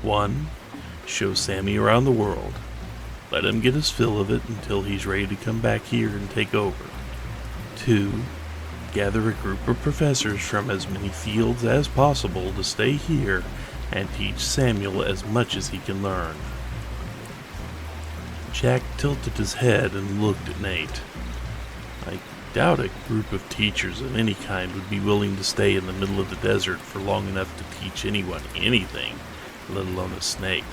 1. Show Sammy around the world. Let him get his fill of it until he's ready to come back here and take over. 2. Gather a group of professors from as many fields as possible to stay here and teach Samuel as much as he can learn. Jack tilted his head and looked at Nate. I doubt a group of teachers of any kind would be willing to stay in the middle of the desert for long enough to teach anyone anything, let alone a snake.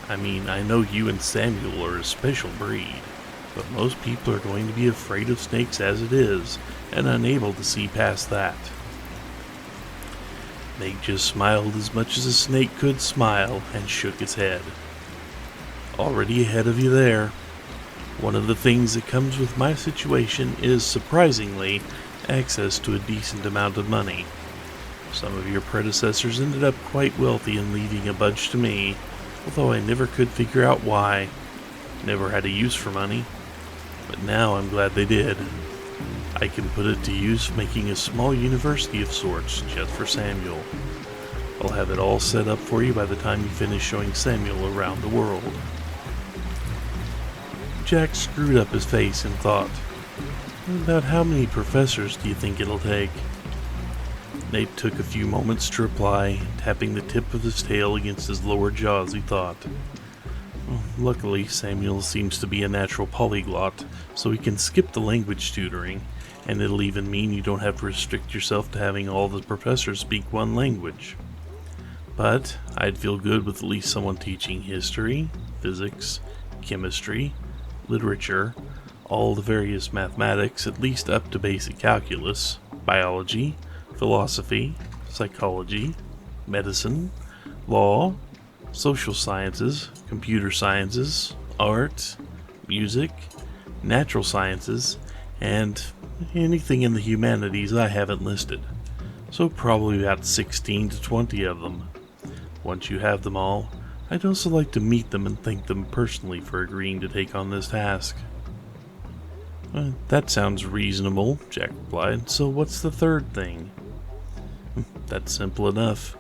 I mean, I know you and Samuel are a special breed, but most people are going to be afraid of snakes as it is, and unable to see past that. Nate just smiled as much as a snake could smile and shook his head. Already ahead of you there. One of the things that comes with my situation is, surprisingly, access to a decent amount of money. Some of your predecessors ended up quite wealthy in leaving a bunch to me, although I never could figure out why. Never had a use for money. But now I'm glad they did. I can put it to use making a small university of sorts just for Samuel. I'll have it all set up for you by the time you finish showing Samuel around the world. Jack screwed up his face and thought, About how many professors do you think it'll take? Nate took a few moments to reply, tapping the tip of his tail against his lower jaw as he thought. Luckily, Samuel seems to be a natural polyglot, so he can skip the language tutoring, and it'll even mean you don't have to restrict yourself to having all the professors speak one language. But I'd feel good with at least someone teaching history, physics, chemistry, literature, all the various mathematics, at least up to basic calculus, biology, philosophy, psychology, medicine, law, social sciences, computer sciences, art, music, natural sciences, and anything in the humanities I haven't listed. So probably about 16 to 20 of them. Once you have them all, I'd also like to meet them and thank them personally for agreeing to take on this task. That sounds reasonable, Jack replied. So what's the third thing? That's simple enough.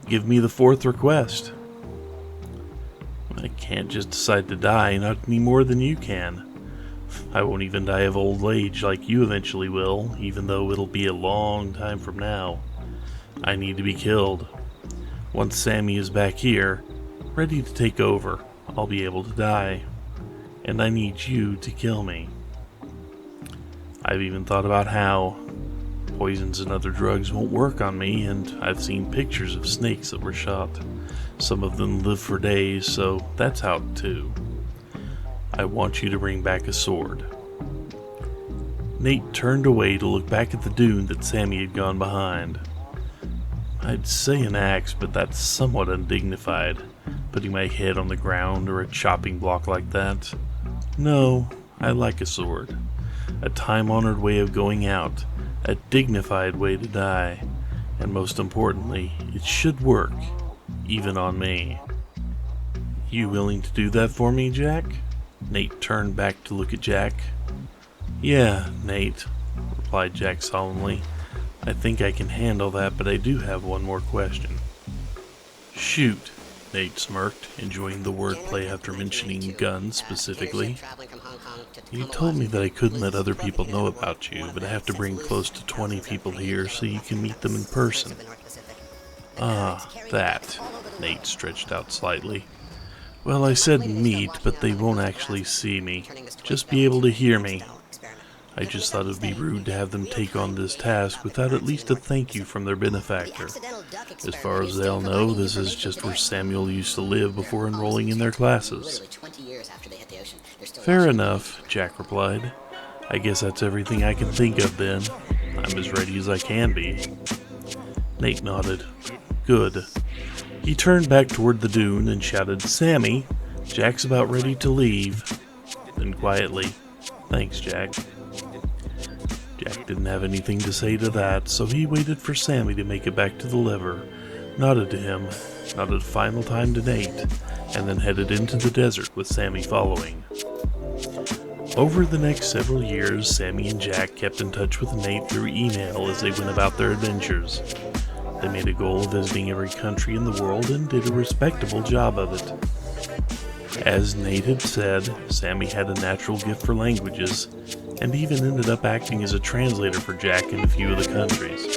Give me the fourth request. I can't just decide to die, not any more than you can. I won't even die of old age like you eventually will, even though it'll be a long time from now. I need to be killed. Once Sammy is back here, ready to take over, I'll be able to die. And I need you to kill me. I've even thought about how. Poisons and other drugs won't work on me, and I've seen pictures of snakes that were shot. Some of them live for days, so that's out too. I want you to bring back a sword. Nate turned away to look back at the dune that Sammy had gone behind. I'd say an axe, but that's somewhat undignified, putting my head on the ground or a chopping block like that. No, I like a sword. A time-honored way of going out, a dignified way to die, and most importantly, it should work, even on me. You willing to do that for me, Jack? Nate turned back to look at Jack. Yeah, Nate, replied Jack solemnly. I think I can handle that, but I do have one more question. Shoot, Nate smirked, enjoying the wordplay after mentioning guns specifically. You told me that I couldn't let other people know about you, but I have to bring close to 20 people here so you can meet them in person. Ah, that. Nate stretched out slightly. Well, I said meet, but they won't actually see me. Just be able to hear me. I just thought it would be rude to have them take on this task without at least a thank you from their benefactor. As far as they'll know, this is just where Samuel used to live before enrolling in their classes. Fair enough, Jack replied. I guess that's everything I can think of then. I'm as ready as I can be. Nate nodded. Good. He turned back toward the dune and shouted, Sammy, Jack's about ready to leave. Then quietly, thanks, Jack. Jack didn't have anything to say to that, so he waited for Sammy to make it back to the lever, nodded to him, nodded a final time to Nate, and then headed into the desert with Sammy following. Over the next several years, Sammy and Jack kept in touch with Nate through email as they went about their adventures. They made a goal of visiting every country in the world and did a respectable job of it. As Nate had said, Sammy had a natural gift for languages, and even ended up acting as a translator for Jack in a few of the countries.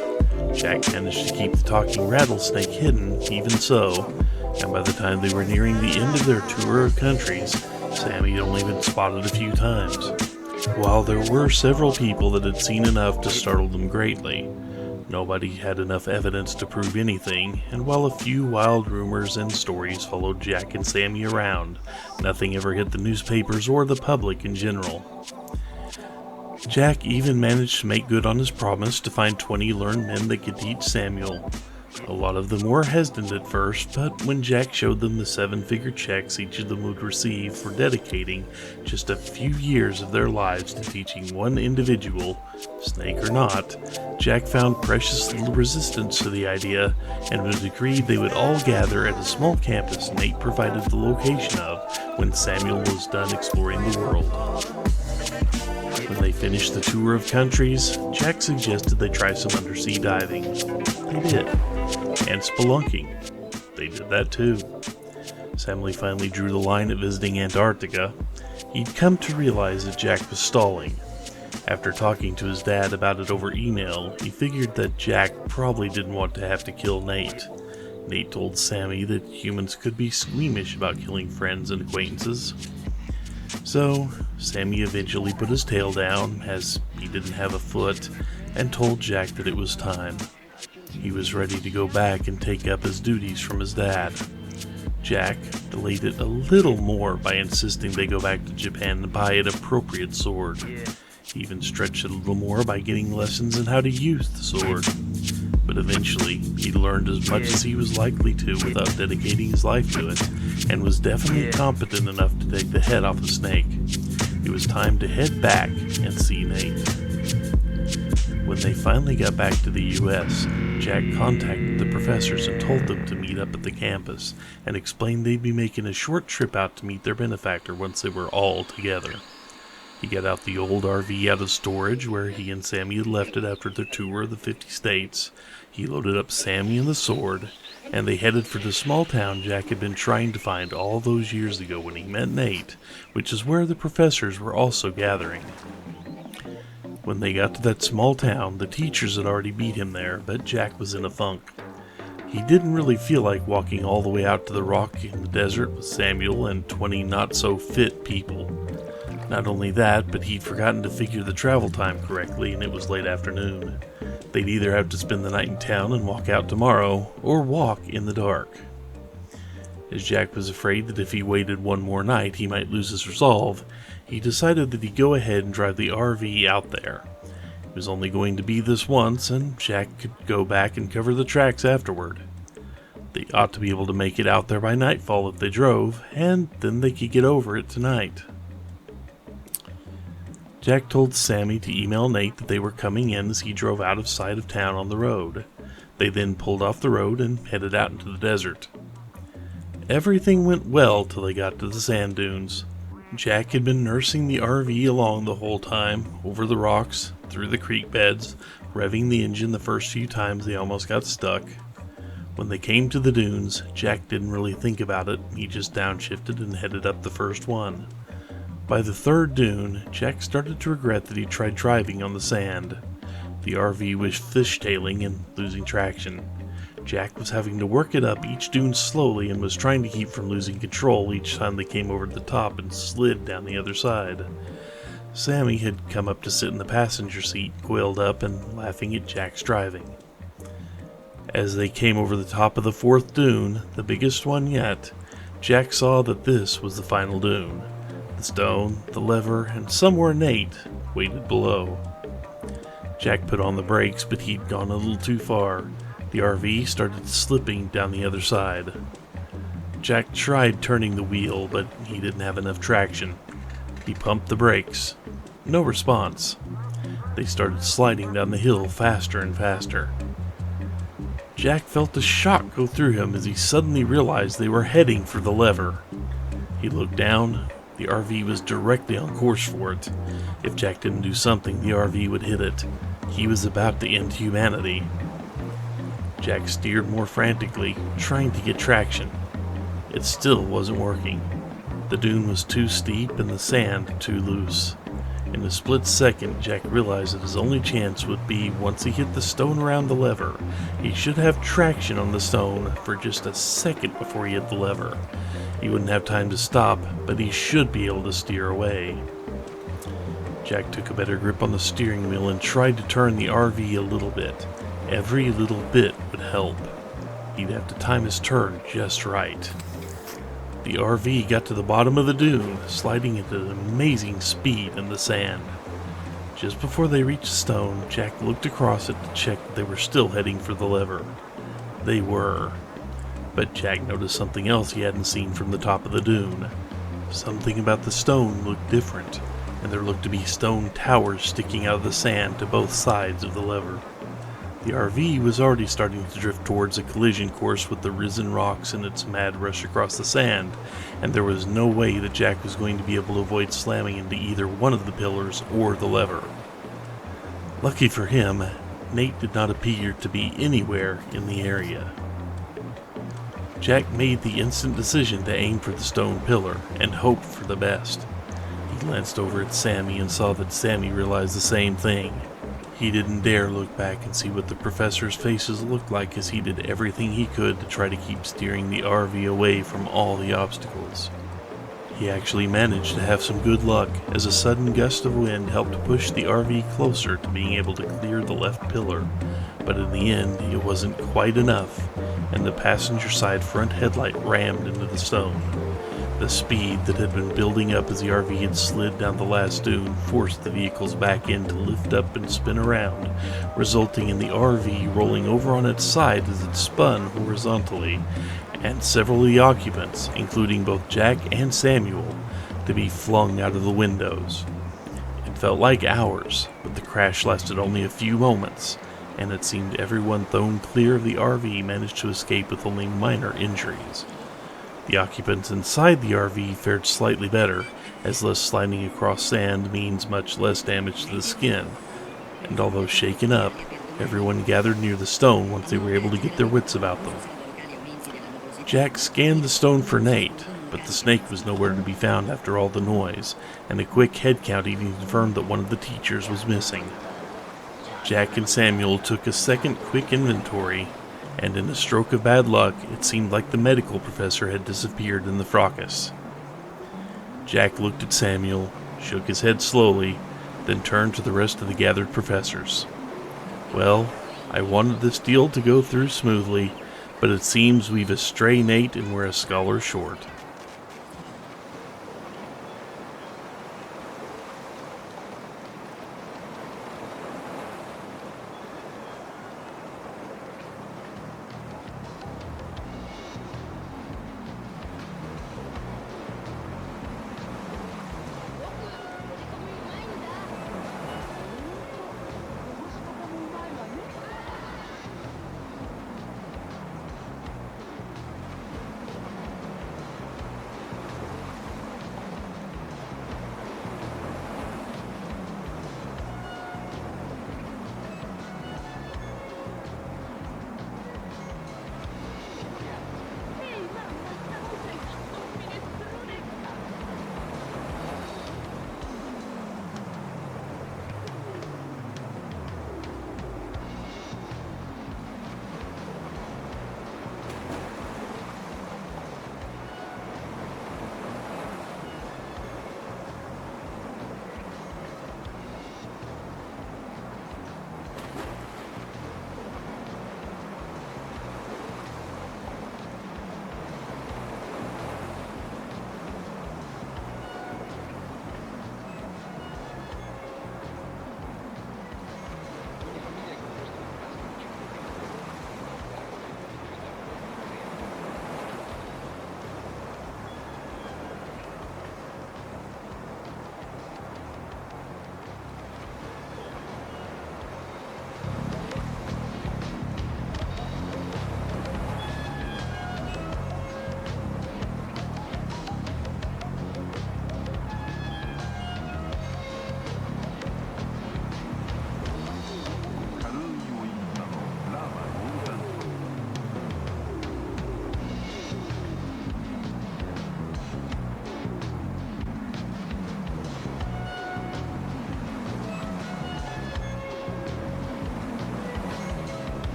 Jack managed to keep the talking rattlesnake hidden, even so, and by the time they were nearing the end of their tour of countries, Sammy had only been spotted a few times. While there were several people that had seen enough to startle them greatly, nobody had enough evidence to prove anything, and while a few wild rumors and stories followed Jack and Sammy around, nothing ever hit the newspapers or the public in general. Jack even managed to make good on his promise to find 20 learned men that could teach Samuel. A lot of them were hesitant at first, but when Jack showed them the 7-figure checks each of them would receive for dedicating just a few years of their lives to teaching one individual, snake or not, Jack found precious little resistance to the idea and would agreed they would all gather at a small campus Nate provided the location of when Samuel was done exploring the world. When they finished the tour of countries, Jack suggested they try some undersea diving. They did. And spelunking. They did that too. Sammy finally drew the line at visiting Antarctica. He'd come to realize that Jack was stalling. After talking to his dad about it over email, he figured that Jack probably didn't want to have to kill Nate. Nate told Sammy that humans could be squeamish about killing friends and acquaintances. So, Sammy eventually put his tail down, as he didn't have a foot, and told Jack that it was time. He was ready to go back and take up his duties from his dad. Jack delayed it a little more by insisting they go back to Japan and buy an appropriate sword. He even stretched it a little more by getting lessons in how to use the sword. But eventually, he learned as much as he was likely to without dedicating his life to it, and was definitely competent enough to take the head off the snake. It was time to head back and see Nate. When they finally got back to the U.S., Jack contacted the professors and told them to meet up at the campus, and explained they'd be making a short trip out to meet their benefactor once they were all together. He got out the old RV out of storage where he and Sammy had left it after their tour of the 50 states. He loaded up Sammy and the sword, and they headed for the small town Jack had been trying to find all those years ago when he met Nate, which is where the professors were also gathering. When they got to that small town, the teachers had already beat him there, but Jack was in a funk. He didn't really feel like walking all the way out to the rock in the desert with Samuel and 20 not-so-fit people. Not only that, but he'd forgotten to figure the travel time correctly, and it was late afternoon. They'd either have to spend the night in town and walk out tomorrow, or walk in the dark. As Jack was afraid that if he waited one more night he might lose his resolve, he decided that he'd go ahead and drive the RV out there. It was only going to be this once, and Jack could go back and cover the tracks afterward. They ought to be able to make it out there by nightfall if they drove, and then they could get over it tonight. Jack told Sammy to email Nate that they were coming in as he drove out of sight of town on the road. They then pulled off the road and headed out into the desert. Everything went well till they got to the sand dunes. Jack had been nursing the RV along the whole time, over the rocks, through the creek beds, revving the engine the first few times they almost got stuck. When they came to the dunes, Jack didn't really think about it. He just downshifted and headed up the first one. By the third dune, Jack started to regret that he tried driving on the sand. The RV was fishtailing and losing traction. Jack was having to work it up each dune slowly and was trying to keep from losing control each time they came over the top and slid down the other side. Sammy had come up to sit in the passenger seat, coiled up and laughing at Jack's driving. As they came over the top of the fourth dune, the biggest one yet, Jack saw that this was the final dune. The stone, the lever, and somewhere Nate waited below. Jack put on the brakes, but he'd gone a little too far. The RV started slipping down the other side. Jack tried turning the wheel, but he didn't have enough traction. He pumped the brakes. No response. They started sliding down the hill faster and faster. Jack felt a shock go through him as he suddenly realized they were heading for the lever. He looked down. The RV was directly on course for it. If Jack didn't do something, the RV would hit it. He was about to end humanity. Jack steered more frantically, trying to get traction. It still wasn't working. The dune was too steep and the sand too loose. In a split second, Jack realized that his only chance would be once he hit the stone around the lever. He should have traction on the stone for just a second before he hit the lever. He wouldn't have time to stop, but he should be able to steer away. Jack took a better grip on the steering wheel and tried to turn the RV a little bit. Every little bit would help. He'd have to time his turn just right. The RV got to the bottom of the dune, sliding at an amazing speed in the sand. Just before they reached the stone, Jack looked across it to check that they were still heading for the lever. They were. But Jack noticed something else he hadn't seen from the top of the dune. Something about the stone looked different, and there looked to be stone towers sticking out of the sand to both sides of the lever. The RV was already starting to drift towards a collision course with the risen rocks in its mad rush across the sand, and there was no way that Jack was going to be able to avoid slamming into either one of the pillars or the lever. Lucky for him, Nate did not appear to be anywhere in the area. Jack made the instant decision to aim for the stone pillar and hope for the best. He glanced over at Sammy and saw that Sammy realized the same thing. He didn't dare look back and see what the professors' faces looked like as he did everything he could to try to keep steering the RV away from all the obstacles. He actually managed to have some good luck, as a sudden gust of wind helped push the RV closer to being able to clear the left pillar, but in the end it wasn't quite enough, and the passenger side front headlight rammed into the stone. The speed that had been building up as the RV had slid down the last dune forced the vehicle's back end to lift up and spin around, resulting in the RV rolling over on its side as it spun horizontally, and several of the occupants, including both Jack and Samuel, to be flung out of the windows. It felt like hours, but the crash lasted only a few moments, and it seemed everyone thrown clear of the RV managed to escape with only minor injuries. The occupants inside the RV fared slightly better, as less sliding across sand means much less damage to the skin, and although shaken up, everyone gathered near the stone once they were able to get their wits about them. Jack scanned the stone for Nate, but the snake was nowhere to be found after all the noise, and a quick head count even confirmed that one of the teachers was missing. Jack and Samuel took a second quick inventory, and in a stroke of bad luck, it seemed like the medical professor had disappeared in the fracas. Jack looked at Samuel, shook his head slowly, then turned to the rest of the gathered professors. "Well, I wanted this deal to go through smoothly, but it seems we've a stray Nate and we're a scholar short."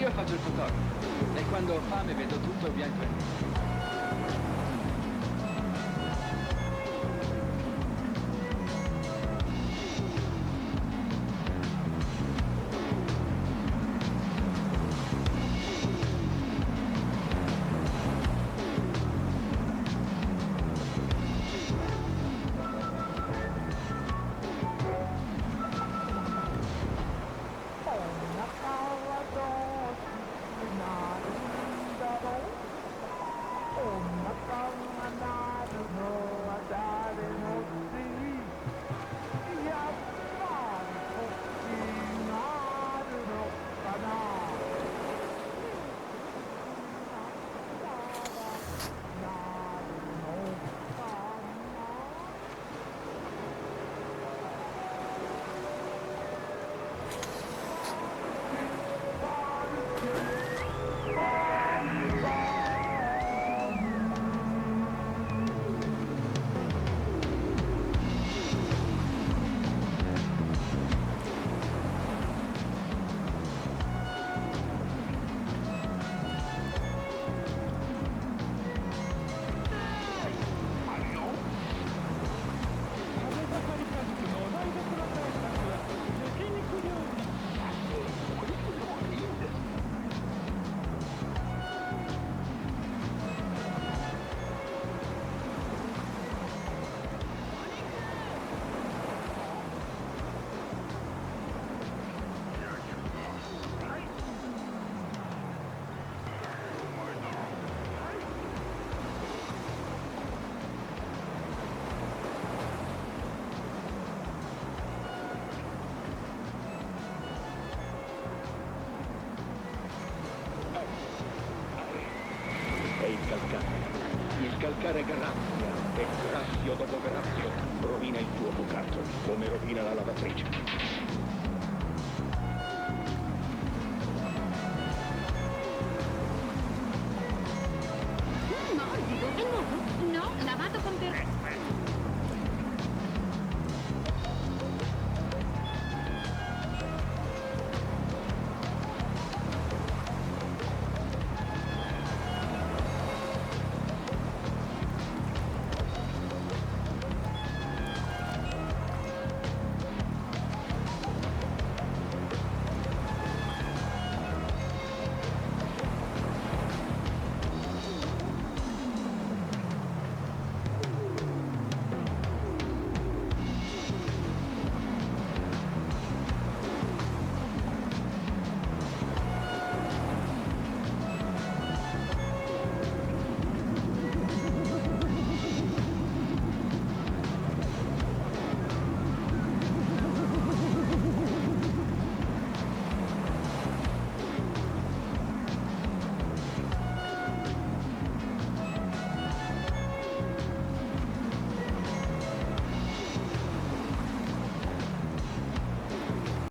Io faccio il fotografo e quando ho fame vedo tutto bianco e nero. scalcare grazia, e grazio dopo grazio rovina il tuo bucato, come rovina la lavatrice.